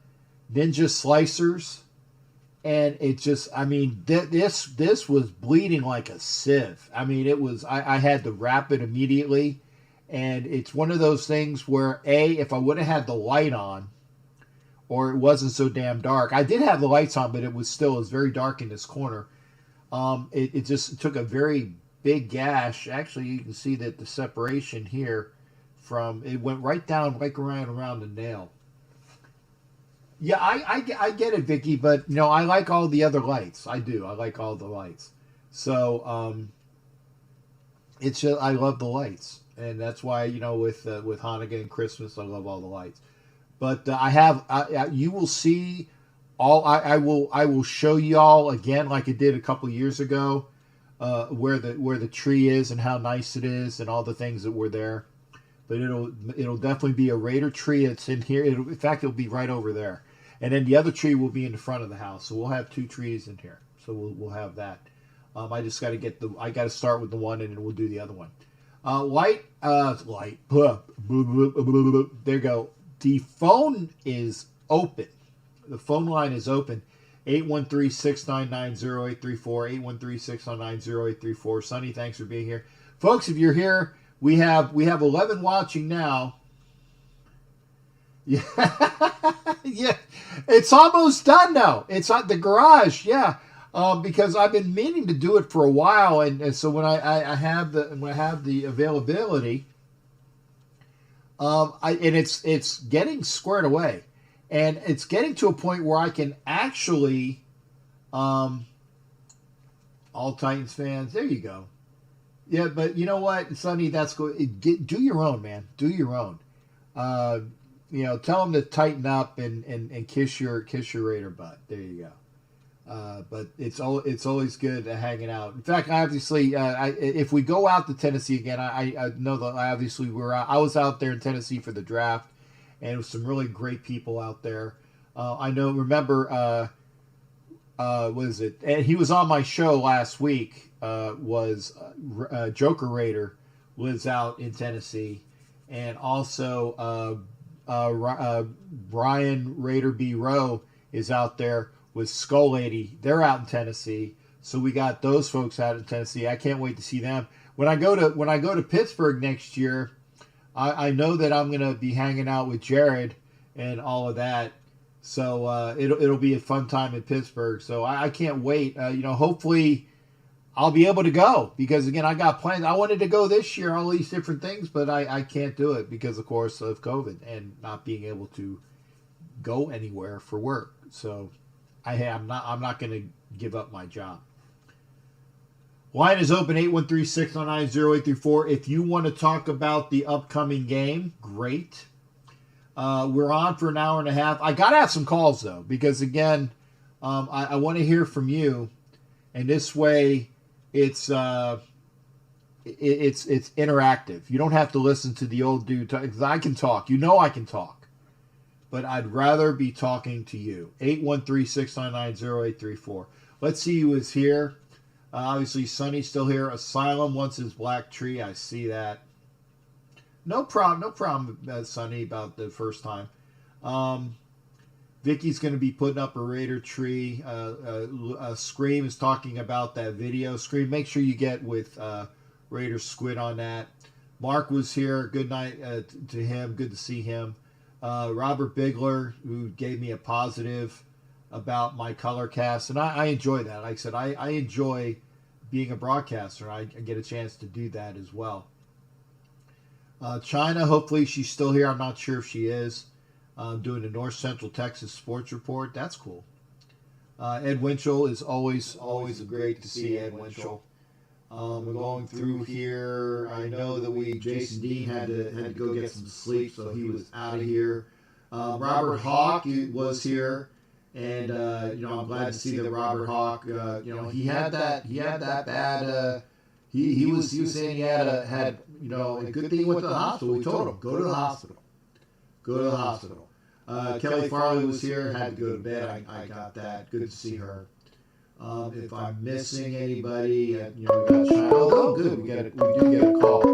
slicers. And it just, I mean, this was bleeding like a sieve. I mean, it was, I had to wrap it immediately. And it's one of those things where, if I would have had the light on, or it wasn't so damn dark. I did have the lights on, but it was very dark in this corner. It just took a very big gash. Actually, you can see that the separation here it went right down, right around the nail. Yeah, I get it, Vicky, but I like all the other lights. I do. I like all the lights. So it's just I love the lights, and that's why with Hanukkah and Christmas I love all the lights. But you will see all. I will show you all again like I did a couple years ago, where the tree is and how nice it is and all the things that were there. But it'll definitely be a Raider tree. It's in here. In fact, it'll be right over there. And then the other tree will be in the front of the house. So we'll have two trees in here. So we'll have that. I just got to I got to start with the one, and then we'll do the other one. Light. There you go. The phone is open. The phone line is open. 813-699-0834. 813-699-0834. Sonny, thanks for being here. Folks, if you're here, we have 11 watching now. Yeah. Yeah. It's almost done now. It's at the garage, yeah. Because I've been meaning to do it for a while, and so when I have the availability, it's getting squared away, and it's getting to a point where I can actually, all Titans fans, there you go. Yeah, but you know what, Sonny, that's good. Do your own, man. Do your own. Tell them to tighten up and kiss your Raider butt. There you go. But it's always good hanging out. In fact, obviously, if we go out to Tennessee again, I know that obviously I was out there in Tennessee for the draft, and it was some really great people out there. Remember, what is it? And he was on my show last week. Joker Raider was out in Tennessee, and also. Brian Raider B. Rowe is out there with Skull Lady. They're out in Tennessee, so we got those folks out in Tennessee. I can't wait to see them. When I go to Pittsburgh next year, I know that I'm going to be hanging out with Jared and all of that. So it'll be a fun time in Pittsburgh. So I can't wait. Hopefully I'll be able to go because, again, I got plans. I wanted to go this year, all these different things, but I can't do it because, of course, of COVID and not being able to go anywhere for work. So I'm not going to give up my job. Line is open, 813-699-0834. If you want to talk about the upcoming game, great. We're on for an hour and a half. I got to have some calls, though, because, again, I want to hear from you. And this way, it's interactive. You don't have to listen to the old dude talk, because I can talk. I can talk. But I'd rather be talking to you. 813-699-0834. Let's see who is here. Obviously, Sonny's still here. Asylum wants his black tree. I see that. No problem, Sonny, about the first time. Vicky's going to be putting up a Raider tree. Scream is talking about that video. Scream, make sure you get with Raider Squid on that. Mark was here. Good night to him. Good to see him. Robert Bigler, who gave me a positive about my color cast, and I enjoy that. Like I said, I enjoy being a broadcaster. I get a chance to do that as well. China, hopefully she's still here. I'm not sure if she is. Doing the North Central Texas Sports Report. That's cool. Ed Winchell is always great to see Ed Winchell. We're going through here. I know that Jason Dean had to go get some sleep, so he was out of here. Robert Hawk was here, and I'm glad to see that Robert Hawk. He had that bad. He was saying he had a good thing. He went to the hospital. We told him go to the hospital. Go to the hospital. Kelly Farley was here, had to go to bed. I got that. Good to see her. If I'm missing anybody, we got China. Oh, good. We do get a call.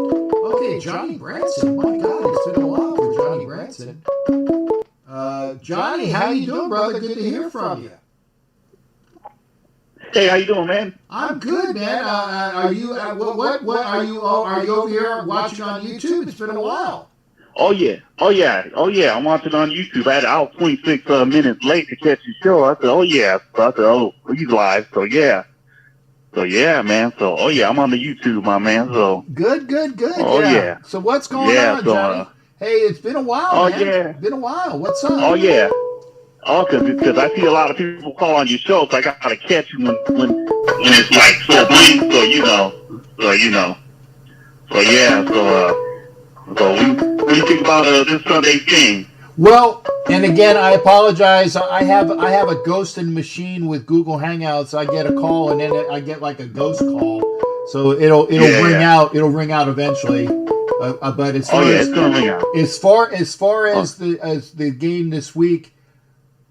Okay, Johnny Branson. My God, it's been a while for Johnny Branson. Johnny, how you doing, brother? Good to hear from you. Hey, how you doing, man? I'm good, man. Are you? What are you? Are you over here watching on YouTube? It's been a while. Oh yeah. I'm watching on YouTube. I was 26 minutes late to catch your show. I said, oh yeah. So I said, he's live. So yeah, man. So I'm on the YouTube, my man. So good. Oh yeah. So what's going on, Johnny? Hey, it's been a while, man. Yeah. It's been a while. What's up? Oh yeah. Oh, because I see a lot of people call on your show, so I gotta catch you when it's like so brief. So yeah. So what do you think about this Sunday's game? Well, and again, I apologize. I have a ghosting machine with Google Hangouts. I get a call, and then I get like a ghost call. So it'll ring out. It'll ring out eventually. But as far it's gonna ring out. As far as the game this week,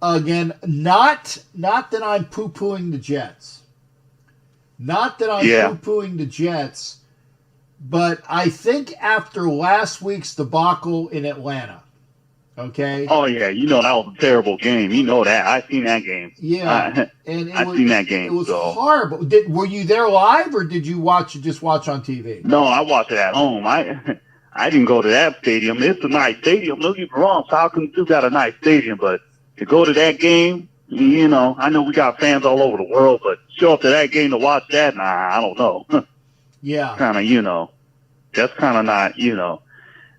again, not that I'm poo-pooing the Jets. Not that I'm poo-pooing the Jets. But I think after last week's debacle in Atlanta, okay? Oh, yeah. That was a terrible game. You know that. I seen that game. Yeah. I seen that game. It was horrible. Were you there live, or did you just watch on TV? No, I watched it at home. I didn't go to that stadium. It's a nice stadium. Don't get me wrong. Falcons do got a nice stadium, but to go to that game, I know we got fans all over the world, but show up to that game to watch that, I don't know. Yeah. Kind of, that's kind of not,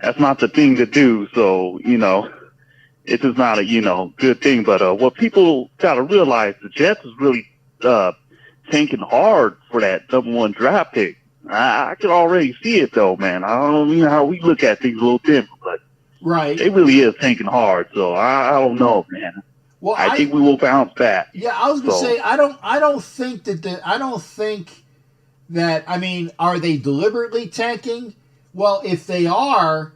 that's not the thing to do. So, it's just not a, good thing. But what people got to realize, the Jets is really tanking hard for that #1 draft pick. I can already see it, though, man. I don't know how we look at things a little different, but right, it really is tanking hard. So I don't know, man. Well, I think we will bounce back. Yeah, I was gonna say I don't think that, I mean, are they deliberately tanking? Well, if they are,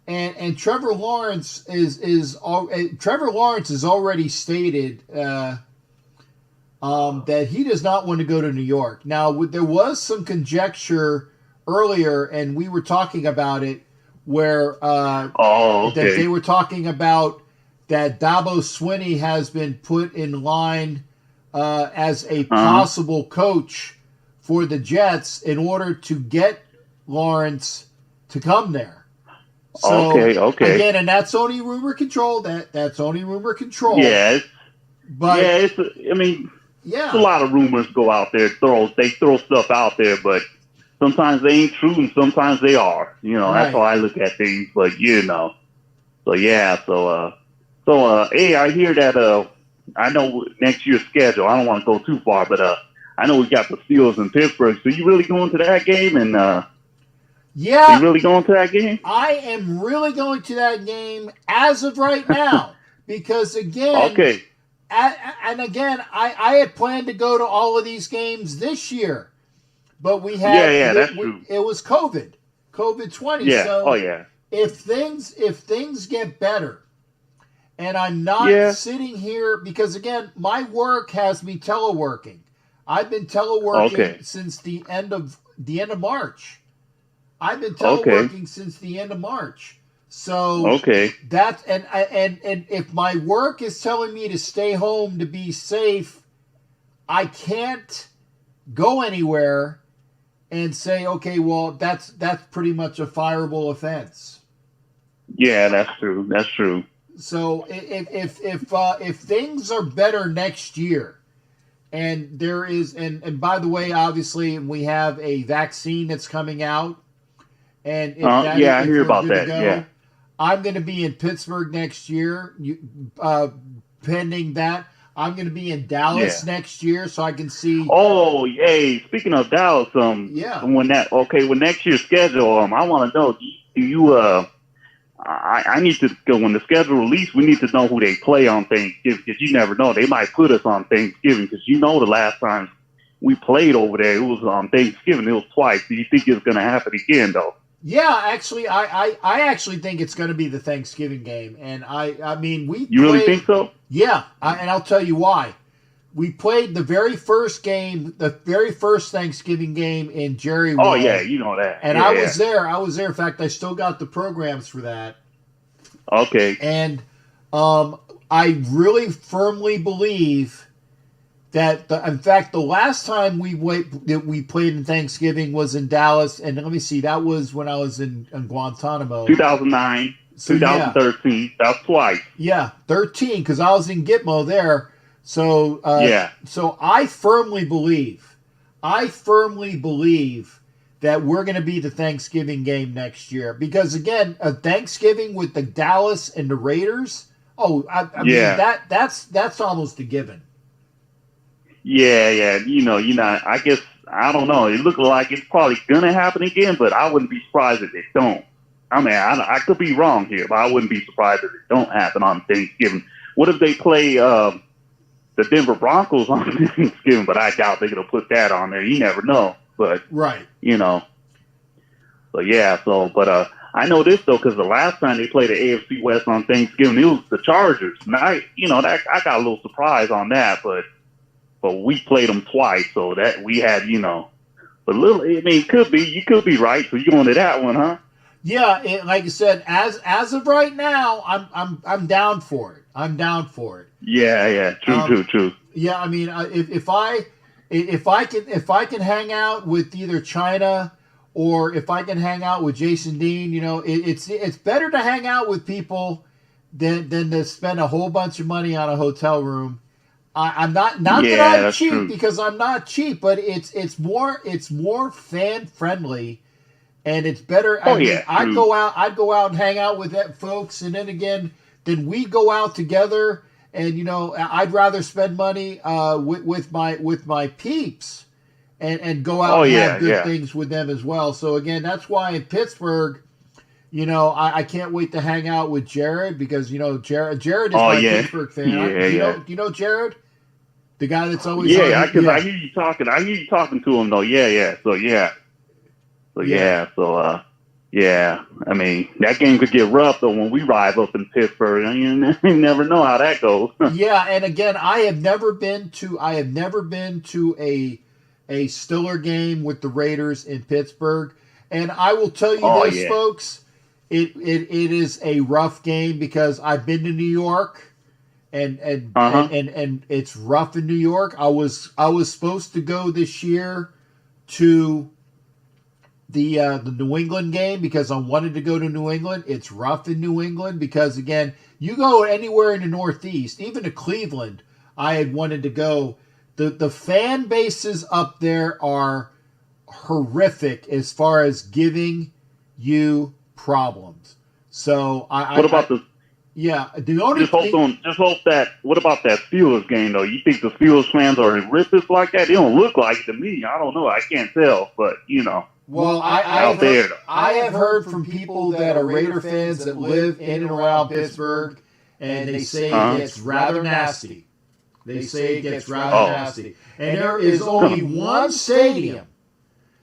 and Trevor Lawrence has already stated that he does not want to go to New York. Now, there was some conjecture earlier, and we were talking about it, where that they were talking about that Dabo Swinney has been put in line as a possible coach for the Jets in order to get Lawrence to come there. So Okay. again, and that's only rumor control. That's only rumor control. Yeah, but I mean, a lot of rumors go out there. They throw stuff out there, but sometimes they ain't true, and sometimes they are. That's how I look at things. But so yeah, hey, I hear that. I know next year's schedule. I don't want to go too far, but I know we got the Steelers in Pittsburgh. So you really going to that game? And yeah, you really going to that game? I am really going to that game as of right now because again, okay. And again, I had planned to go to all of these games this year, but we had that's true. It was COVID 20. Yeah. So yeah. If things get better, and I'm not sitting here because again, my work has me teleworking. I've been teleworking since the end of March. I've been teleworking since the end of March. So that's and if my work is telling me to stay home to be safe, I can't go anywhere and say, okay, well, that's pretty much a fireable offense. Yeah, that's true. That's true. So if things are better next year, and there is and by the way, obviously we have a vaccine that's coming out, and I hear about that. Yeah. I'm going to be in Pittsburgh next year. Pending that, I'm going to be in Dallas next year, so I can see. Oh, hey! Speaking of Dallas, when next year's schedule, I want to know, do you I need to go when the schedule release. We need to know who they play on Thanksgiving because you never know. They might put us on Thanksgiving because the last time we played over there, it was on Thanksgiving. It was twice. Do you think it's going to happen again, though? Yeah, actually, I actually think it's going to be the Thanksgiving game, and I mean You really think so? Yeah, and I'll tell you why. We played the very first Thanksgiving game in Jerry World. Oh yeah, you know that. And I was there. In fact, I still got the programs for that. Okay. And I really firmly believe that in fact the last time we played in Thanksgiving was in Dallas, and let me see, that was when I was in Guantanamo. 2009, so 2013. That's twice. Yeah, 13 because I was in Gitmo there. So So I firmly believe that we're going to be the Thanksgiving game next year because again, a Thanksgiving with the Dallas and the Raiders. Oh, I mean that's almost a given. Yeah. I guess I don't know. It looks like it's probably gonna happen again, but I wouldn't be surprised if it don't. I mean, I could be wrong here, but I wouldn't be surprised if it don't happen on Thanksgiving. What if they play the Denver Broncos on Thanksgiving? But I doubt they're gonna put that on there. You never know. But right, So yeah. But I know this though because the last time they played the AFC West on Thanksgiving, it was the Chargers. And I got a little surprise on that, but we played them twice, so that we had, but little. I mean, it could be. You could be right. So you going to that one, huh? Yeah, like I said, as of right now, I'm down for it. I'm down for it. Yeah. True. Yeah, I mean, if I can hang out with either China or if I can hang out with Jason Dean, it's better to hang out with people than to spend a whole bunch of money on a hotel room. I'm not that I'm cheap, because I'm not cheap, but it's more fan friendly, and it's better. I'd go out and hang out with that folks, and then again, we go out together, and I'd rather spend money with my peeps, and go out and have good things with them as well. So again, that's why in Pittsburgh, I can't wait to hang out with Jared because Jared is my Pittsburgh fan. Do you know Jared? The guy that's always because I hear you talking. I hear you talking to him though. I mean, that game could get rough though when we arrive up in Pittsburgh. You never know how that goes. Yeah, and again, I have never been to a Steeler game with the Raiders in Pittsburgh, and I will tell you this, folks. It is a rough game because I've been to New York. And it's rough in New York. I was supposed to go this year to the New England game because I wanted to go to New England. It's rough in New England because, again, you go anywhere in the Northeast, even to Cleveland, I had wanted to go. The fan bases up there are horrific as far as giving you problems. So what about the? Yeah, the only just hope that. What about that Steelers game though? You think the Steelers fans are horrific like that? They don't look like it to me. I don't know. I can't tell, but you know. Well, I have heard from people that are Raider fans that live in and around Pittsburgh, and they say it gets rather nasty. They say it gets rather nasty. And there is only one stadium.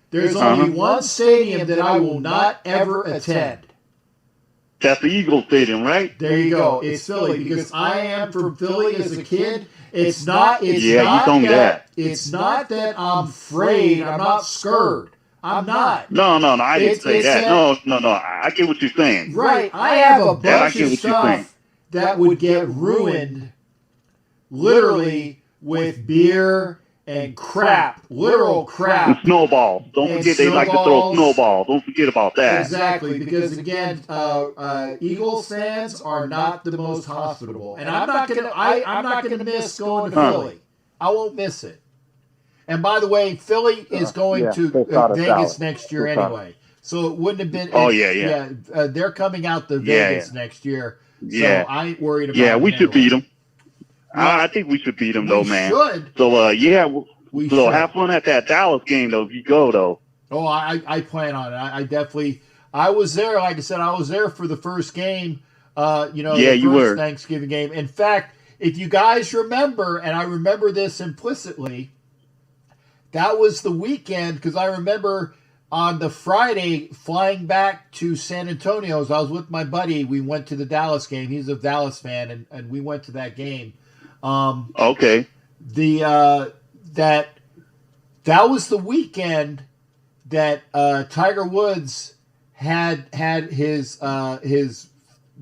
There's only one stadium that I will not ever attend. That's the Eagles Stadium, right? There you go. It's Philly because I am from Philly as a kid. It's not It's not that I'm afraid. I'm not scared. I'm not. No, I didn't say that. No, I get what you're saying. Right. I have a bunch of stuff that would get ruined literally with beer and crap, literal crap. And snowballs. Don't forget they like to throw snowballs. Don't forget about that. Exactly, because again, Eagles fans are not the most hospitable, and I'm not gonna miss going to Philly. I won't miss it. And by the way, Philly is going to Vegas next year anyway, so it wouldn't have been. They're coming out to Vegas next year, so I ain't worried about. Yeah, we should beat them. I think we should beat them, though, man. Should. So, we should have fun at that Dallas game, though, if you go, though. Oh, I plan on it. I definitely – I was there. Like I said, I was there for the first game, the first Thanksgiving game. In fact, if you guys remember, and I remember this implicitly, that was the weekend because I remember on the Friday flying back to San Antonio. As I was with my buddy, we went to the Dallas game. He's a Dallas fan, and we went to that game. Okay. That was the weekend that Tiger Woods had his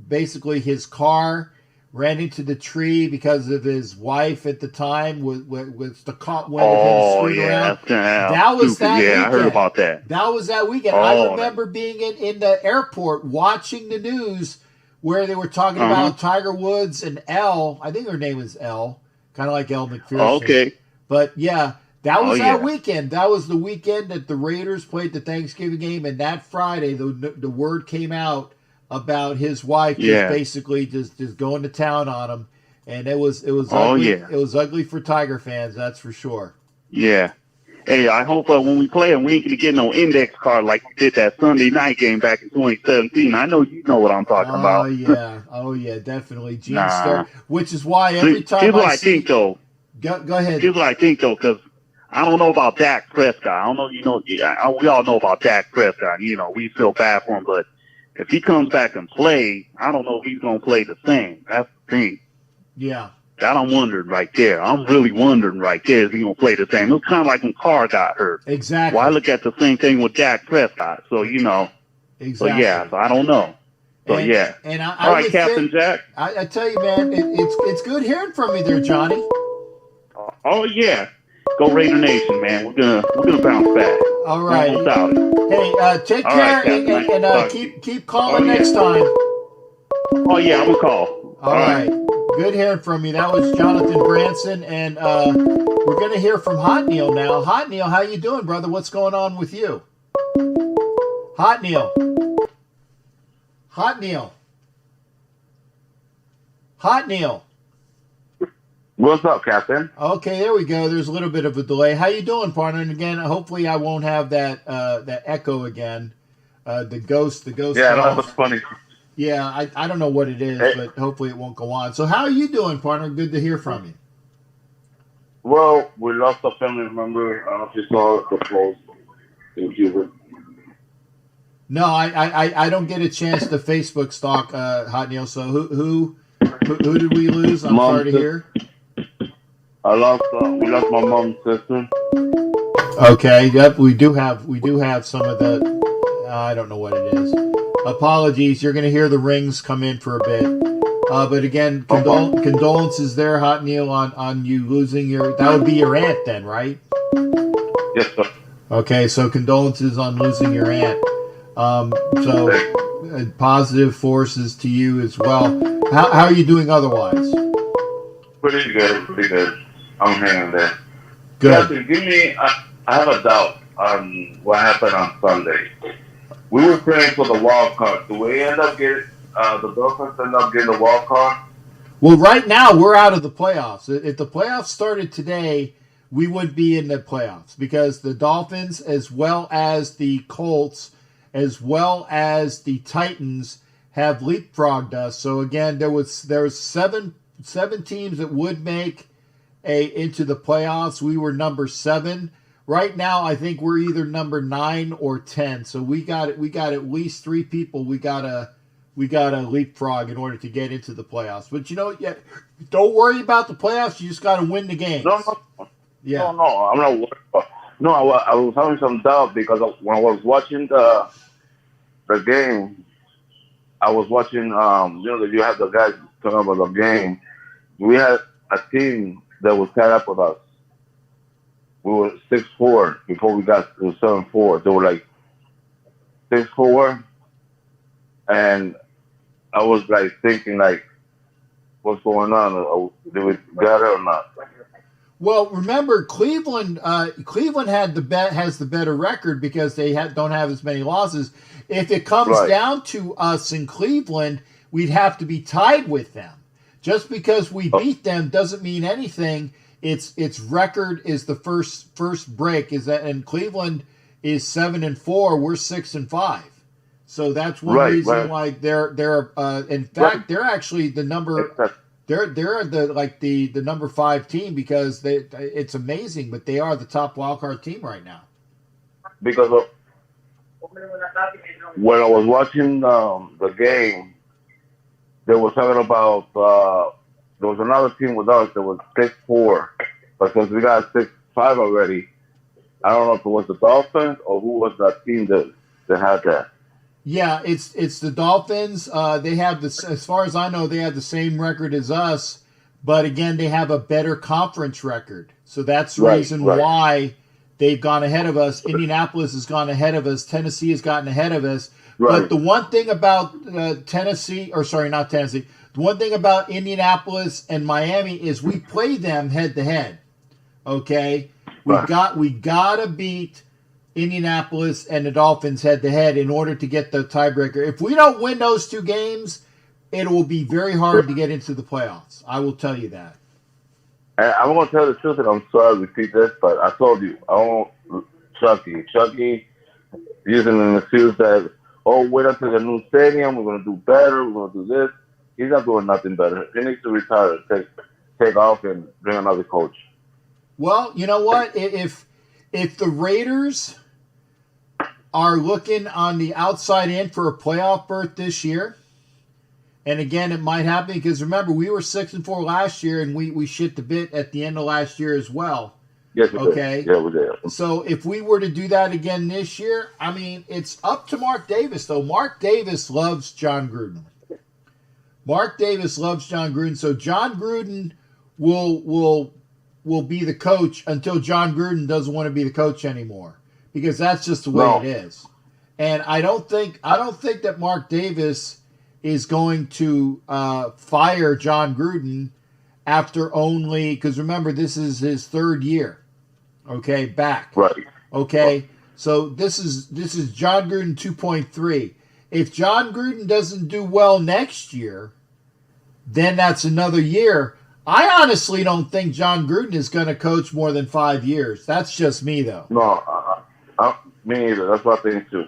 basically his car ran into the tree because of his wife at the time was the caught wind of him screwing around. That was that weekend. I heard about that. That was that weekend. I remember being in the airport watching the news where they were talking about Tiger Woods and Elle. I think her name is Elle, kind of like Elle McPherson. Okay. But yeah, that was that weekend. That was the weekend that the Raiders played the Thanksgiving game, and that Friday the word came out about his wife basically just going to town on him, and it was ugly. It was ugly for Tiger fans, that's for sure. Yeah. Hey, I hope when we play him, we ain't gonna get no index card like we did that Sunday night game back in 2017. I know you know what I'm talking about. Oh yeah, definitely. Which is why every time here's what I think though. Go ahead. Here's what I think though, because I don't know about Dak Prescott. I don't know, we all know about Dak Prescott. We feel bad for him, but if he comes back and play, I don't know if he's gonna play the same. That's the thing. Yeah. That I'm wondering right there. I'm really wondering right there if he's going to play the same. It was kind of like when Carr got hurt. Exactly. Well, I look at the same thing with Dak Prescott. So, Exactly. So, so I don't know. So, And all right, Captain Jack. I tell you, man, it's good hearing from you there, Johnny. Oh, yeah. Go Raider Nation, man. We're gonna bounce back. All right. Hey, take care and keep calling next time. Oh, yeah, I'm going to call. All right. Good hearing from you. That was Jonathan Branson, and we're going to hear from Hot Neil now. Hot Neil, how you doing, brother? What's going on with you? Hot Neil. Hot Neil. Hot Neil. What's up, Captain? Okay, there we go. There's a little bit of a delay. How you doing, partner? And again, hopefully I won't have that echo again. The ghost. Yeah, that was funny. Yeah, I don't know what it is, but hopefully it won't go on. So how are you doing, partner? Good to hear from you. Well, we lost a family member. I don't know if you saw the post in Cuba. No, I don't get a chance to Facebook stalk Hot Neil. So who did we lose? I'm sorry to hear. We lost my mom's sister. Okay, yep, we do have some of the. I don't know what it is. Apologies, you're going to hear the rings come in for a bit. But again, condolences there, Hot Neil, on you losing that would be your aunt then, right? Yes, sir. Okay, so condolences on losing your aunt. So positive forces to you as well. How are you doing otherwise? Pretty good, pretty good. I'm hanging there. Good. Captain, give me. I have a doubt on what happened on Sunday. We were praying for the wild card. Do we end up getting the Dolphins end up getting the wild card? Well, right now we're out of the playoffs. If the playoffs started today, we would be in the playoffs because the Dolphins, as well as the Colts, as well as the Titans, have leapfrogged us. So again, there was seven teams that would make into the playoffs. We were number 7. Right now, I think we're either number 9 or 10. So we got at least 3 people. We gotta leapfrog in order to get into the playoffs. But don't worry about the playoffs. You just got to win the games. No, Yeah. no, I'm not worried about. No, I was having some doubt because when I was watching the game, I was watching. You have the guys talking about the game. We had a team that was tied up with us. We were 6-4 before we got to 7-4. They were like 6-4, and I was like thinking like, what's going on? Did we got it or not? Well, remember Cleveland. Cleveland has the better record because they don't have as many losses. If it comes down to us in Cleveland, we'd have to be tied with them. Just because we beat them doesn't mean anything. Its record is the first break is that, and Cleveland is 7-4. We're 6-5. So that's one reason why they're in fact they're actually the number. They're the number 5 team because it's amazing, but they are the top wildcard team right now. Because when I was watching the game, they were talking about there was another team with us that was 6-4, but since we got 6-5 already, I don't know if it was the Dolphins or who was that team that had that. Yeah, it's the Dolphins. They have this, as far as I know, they have the same record as us, but again, they have a better conference record. So that's the reason why they've gone ahead of us. Indianapolis has gone ahead of us. Tennessee has gotten ahead of us. Right. But the one thing about the one thing about Indianapolis and Miami is we play them head to head. Okay, we gotta beat Indianapolis and the Dolphins head to head in order to get the tiebreaker. If we don't win those 2 games, it will be very hard to get into the playoffs. I will tell you that. And I'm going to tell the truth, and I'm sorry to repeat this, but I told you, I don't Chucky using an excuse that, wait until the new stadium, we're going to do better, we're going to do this. He's not doing nothing better. He needs to retire, take off, and bring another coach. Well, you know what? If the Raiders are looking on the outside in for a playoff berth this year, and again, it might happen because remember, we were 6-4 last year, and we shit the bit at the end of last year as well. Yes, we did. Yeah, we did. So if we were to do that again this year, I mean, it's up to Mark Davis, though. Mark Davis loves John Gruden. So John Gruden will be the coach until John Gruden doesn't want to be the coach anymore because that's just the way it is. And I don't think that Mark Davis is going to fire John Gruden after because remember, this is his 3rd year. Okay, back. Right. Okay, so this is John Gruden 2.3. If John Gruden doesn't do well next year, then that's another year. I honestly don't think John Gruden is going to coach more than 5 years. That's just me, though. No, me either. That's what I think, too.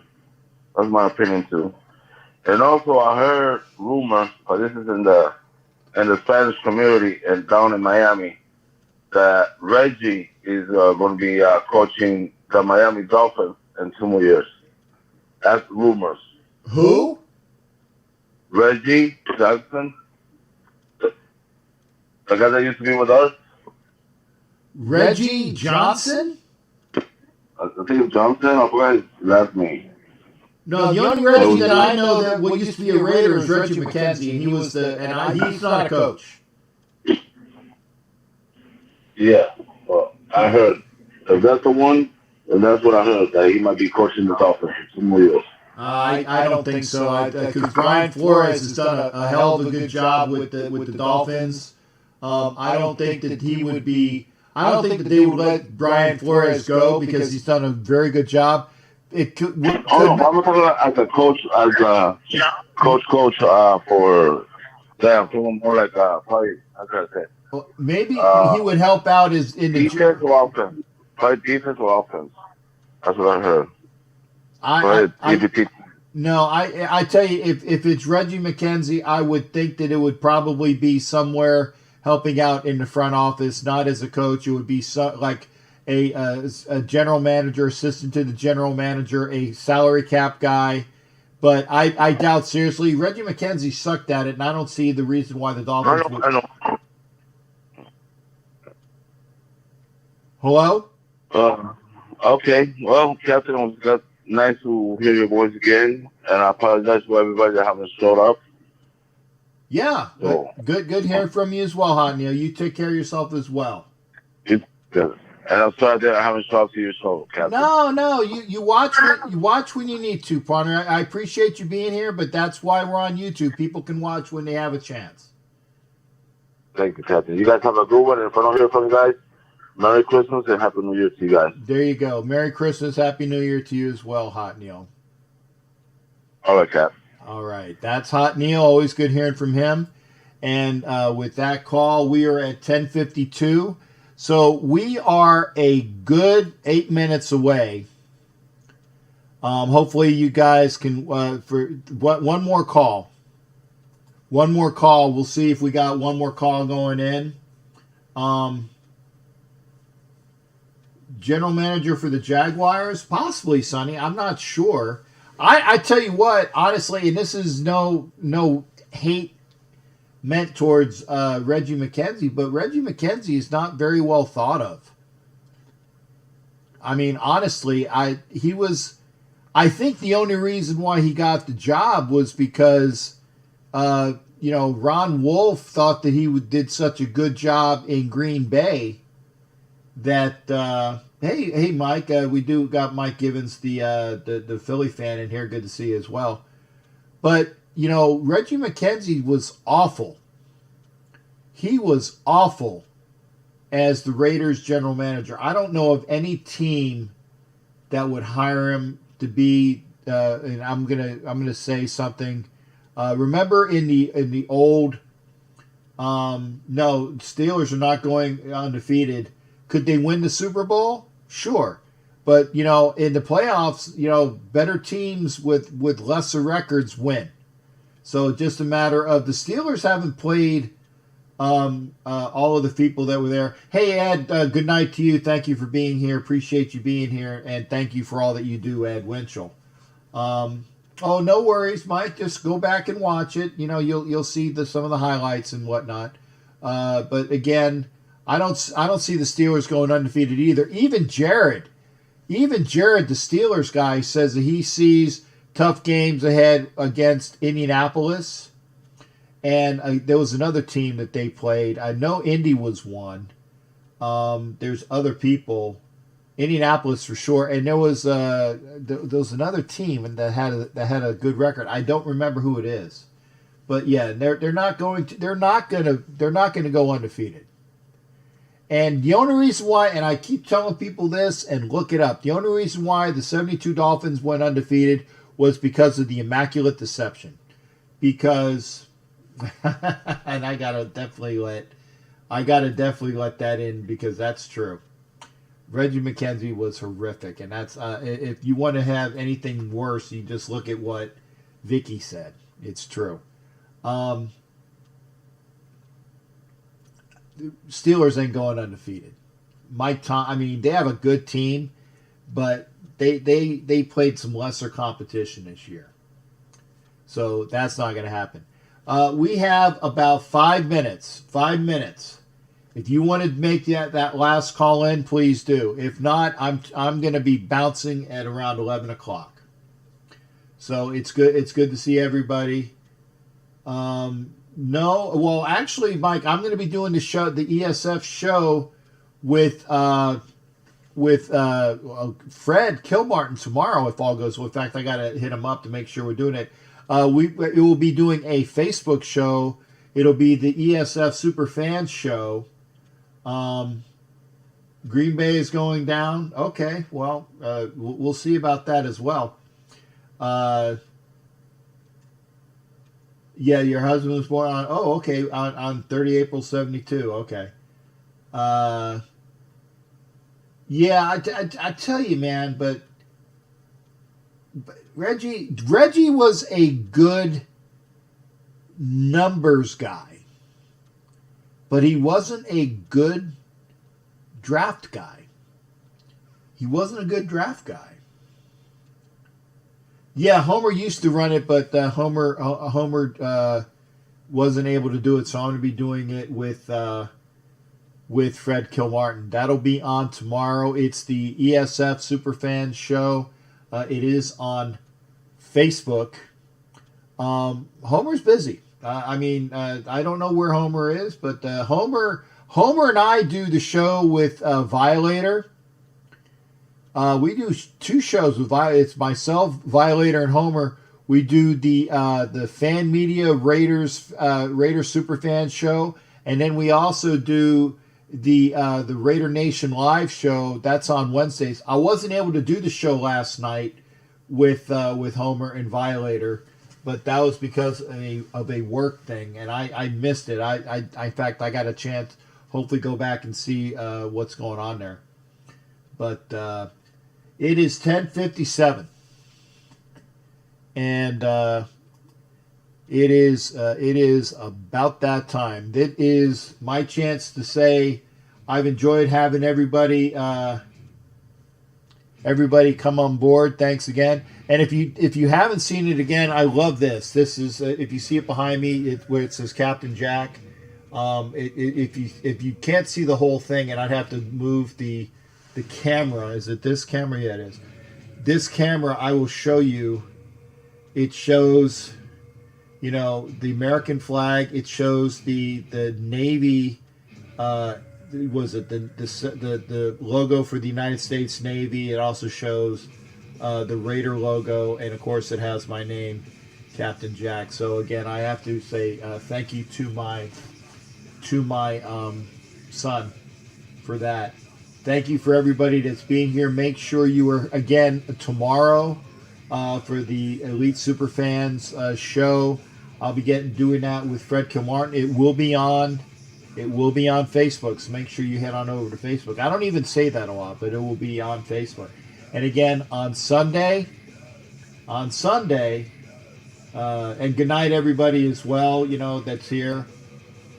That's my opinion, too. And also, I heard rumors, but this is in the Spanish community and down in Miami, that Reggie is going to be coaching the Miami Dolphins in 2 more years. That's rumors. Who? Reggie Jackson. The guy that used to be with us. Reggie Johnson? I think it's Johnson. I forgot his last name. No, the only Reggie that I know that used to be a Raider is Reggie McKenzie, and he's not a coach. Yeah, well, I heard. If that's the one, And that's what I heard, that he might be coaching the Dolphins for 2 more years. I don't think so. Because Brian Flores has done a hell of a good job with the Dolphins. I don't think that he would be. I don't think that they would let Brian Flores go because he's done a very good job. It could. No, I'm talking about as a coach, coach for them. More like probably, how can I say? Maybe he would help out in the defense or offense. Probably defense or offense. That's what I heard. I tell you, if it's Reggie McKenzie, I would think that it would probably be somewhere helping out in the front office, not as a coach. It would be like a general manager, assistant to the general manager, a salary cap guy. But I doubt seriously. Reggie McKenzie sucked at it, and I don't see the reason why the Dolphins would. I know. Hello? Okay. Well, Captain, it was nice to hear your voice again, and I apologize for everybody that haven't showed up. Yeah, so, good hearing from you as well, Hot Neil. You take care of yourself as well. And I'm sorry that I haven't talked to you, so Captain. No, you watch when you need to, partner. I appreciate you being here, but that's why we're on YouTube. People can watch when they have a chance. Thank you, Captain. You guys have a good one, and if I don't hear from you guys, Merry Christmas and Happy New Year to you guys. There you go. Merry Christmas, Happy New Year to you as well, Hot Neil. All right, Cap. All right. That's Hot Neil. Always good hearing from him. And with that call, we are at 10:52. So we are a good 8 minutes away. Hopefully you guys can, for one more call. One more call. We'll see if we got one more call going in. General manager for the Jaguars? Possibly, Sonny. I'm not sure. I tell you what, honestly, and this is no hate meant towards Reggie McKenzie, but Reggie McKenzie is not very well thought of. I mean, honestly, I think the only reason why he got the job was because Ron Wolf thought that he did such a good job in Green Bay that hey Mike, we do got Mike Givens, the Philly fan in here. Good to see you as well. But Reggie McKenzie was awful. He was awful as the Raiders general manager. I don't know of any team that would hire him to be. And I'm gonna say something. Remember in the old. No, Steelers are not going undefeated. Could they win the Super Bowl? Sure. But, in the playoffs, better teams with lesser records win. So just a matter of the Steelers haven't played all of the people that were there. Hey, Ed, good night to you. Thank you for being here. Appreciate you being here. And thank you for all that you do, Ed Winchell. Oh, no worries, Mike. Just go back and watch it. You'll see some of the highlights and whatnot. But again, I don't see the Steelers going undefeated either. Even Jared, the Steelers guy, says that he sees tough games ahead against Indianapolis. And there was another team that they played. I know Indy was one. There's other people. Indianapolis for sure. And there was another team that had a good record. I don't remember who it is. But yeah, they're not going to go undefeated. And the only reason why, and I keep telling people this, and look it up, the only reason why the 72 Dolphins went undefeated was because of the Immaculate Deception. Because, and I gotta definitely let that in because that's true. Reggie McKenzie was horrific, and that's if you want to have anything worse, you just look at what Vicky said. It's true. Steelers ain't going undefeated. They have a good team, but they played some lesser competition this year. So that's not going to happen. We have about 5 minutes. 5 minutes. If you want to make that last call in, please do. If not, I'm going to be bouncing at around 11 o'clock. So it's good. It's good to see everybody. No, well, actually, Mike, I'm going to be doing the ESF show with Fred Kilmartin tomorrow if all goes well. In fact, I got to hit him up to make sure we're doing it. It will be doing a Facebook show. It'll be the ESF Superfans show. Green Bay is going down. Okay, well, we'll see about that as well. Yeah, your husband was born on. Oh, okay, on 30 April 72. Okay. Yeah, I tell you, man, but Reggie was a good numbers guy, but he wasn't a good draft guy. He wasn't a good draft guy. Yeah, Homer used to run it, but Homer wasn't able to do it, so I'm going to be doing it with Fred Kilmartin. That'll be on tomorrow. It's the ESF Superfans show. It is on Facebook. Homer's busy. I don't know where Homer is, but Homer and I do the show with Violator. We do two shows with Violator. It's myself, Violator, and Homer. We do the Fan Media Raiders Superfans show, and then we also do the Raider Nation live show. That's on Wednesdays. I wasn't able to do the show last night with Homer and Violator, but that was because of a work thing, and I missed it. In fact, I got a chance. Hopefully, go back and see what's going on there. But it is 10:57, and it is about that time. That is my chance to say I've enjoyed having everybody come on board. Thanks again. And if you haven't seen it again, I love this. This is if you see it behind me, where it says Captain Jack. If you can't see the whole thing, and I'd have to move the camera. Is it this camera? Yeah, it is. This camera, I will show you. It shows, the American flag. It shows the Navy. Was it the logo for the United States Navy? It also shows the Raider logo, and of course, it has my name, Captain Jack. So again, I have to say thank you to my son for that. Thank you for everybody that's being here. Make sure you are again tomorrow for the Elite Superfans show. I'll be doing that with Fred Kilmartin. It will be on Facebook, so make sure you head on over to Facebook. I don't even say that a lot, but it will be on Facebook. And again on Sunday, and good night everybody as well. That's here.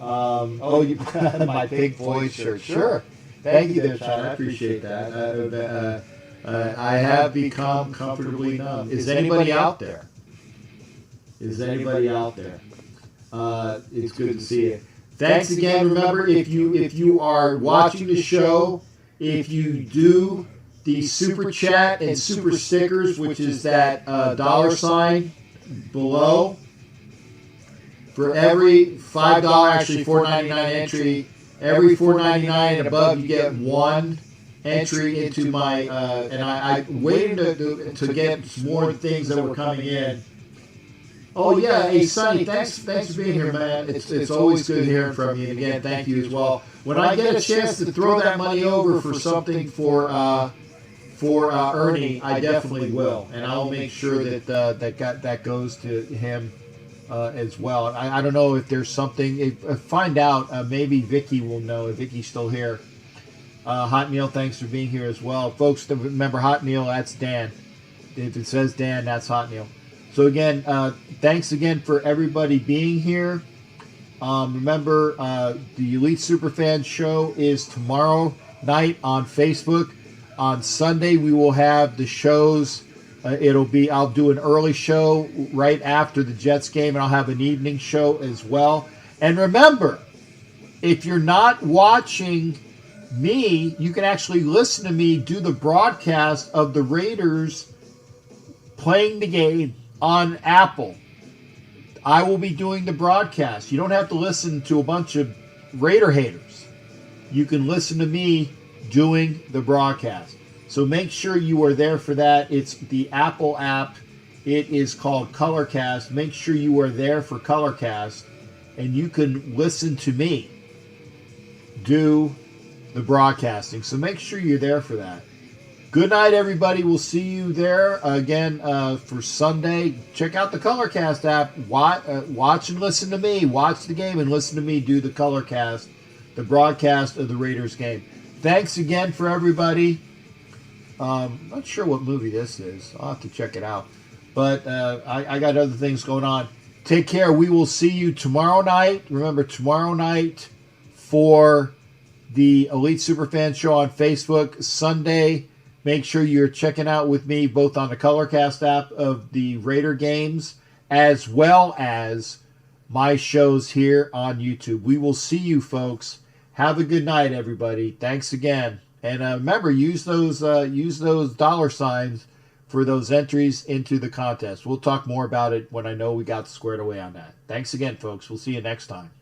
My Pink Floyd shirt. Sure. Thank you there, Sean. I appreciate that. I have become comfortably numb. Is anybody out there? It's good to see you. Thanks again. Remember, if you are watching the show, if you do the super chat and super stickers, which is that $sign below, for every $5, actually $4.99 entry, every $4.99 and above, you get one entry into my. And I waited to get more things that were coming in. Oh yeah, hey Sonny, thanks for being here, man. It's always good hearing from you. And again, thank you as well. When I get a chance to throw that money over for something for Ernie, I definitely will, and I'll make sure that goes to him as well. I don't know if there's something. Find out. Maybe Vicky will know if Vicky's still here. Hot Neil, thanks for being here as well, folks. Remember, Hot Neil, that's Dan. If it says Dan, that's Hot Neil. So again, thanks again for everybody being here. Remember, the Elite Superfans show is tomorrow night on Facebook. On Sunday, we will have the shows. I'll do an early show right after the Jets game, and I'll have an evening show as well. And remember, if you're not watching me, you can actually listen to me do the broadcast of the Raiders playing the game on Apple. I will be doing the broadcast. You don't have to listen to a bunch of Raider haters. You can listen to me doing the broadcast. So make sure you are there for that. It's the Apple app. It is called Colorcast. Make sure you are there for Colorcast, and you can listen to me do the broadcasting. So make sure you're there for that. Good night, everybody. We'll see you there again for Sunday. Check out the Colorcast app. Watch and listen to me. Watch the game and listen to me do the Colorcast, the broadcast of the Raiders game. Thanks again for everybody. Not sure what movie this is. I'll have to check it out. But I got other things going on. Take care. We will see you tomorrow night. Remember, tomorrow night for the Elite Superfan Show on Facebook. Sunday, make sure you're checking out with me both on the Colorcast app of the Raider games as well as my shows here on YouTube. We will see you, folks. Have a good night, everybody. Thanks again. And remember, use those dollar signs for those entries into the contest. We'll talk more about it when I know we got squared away on that. Thanks again, folks. We'll see you next time.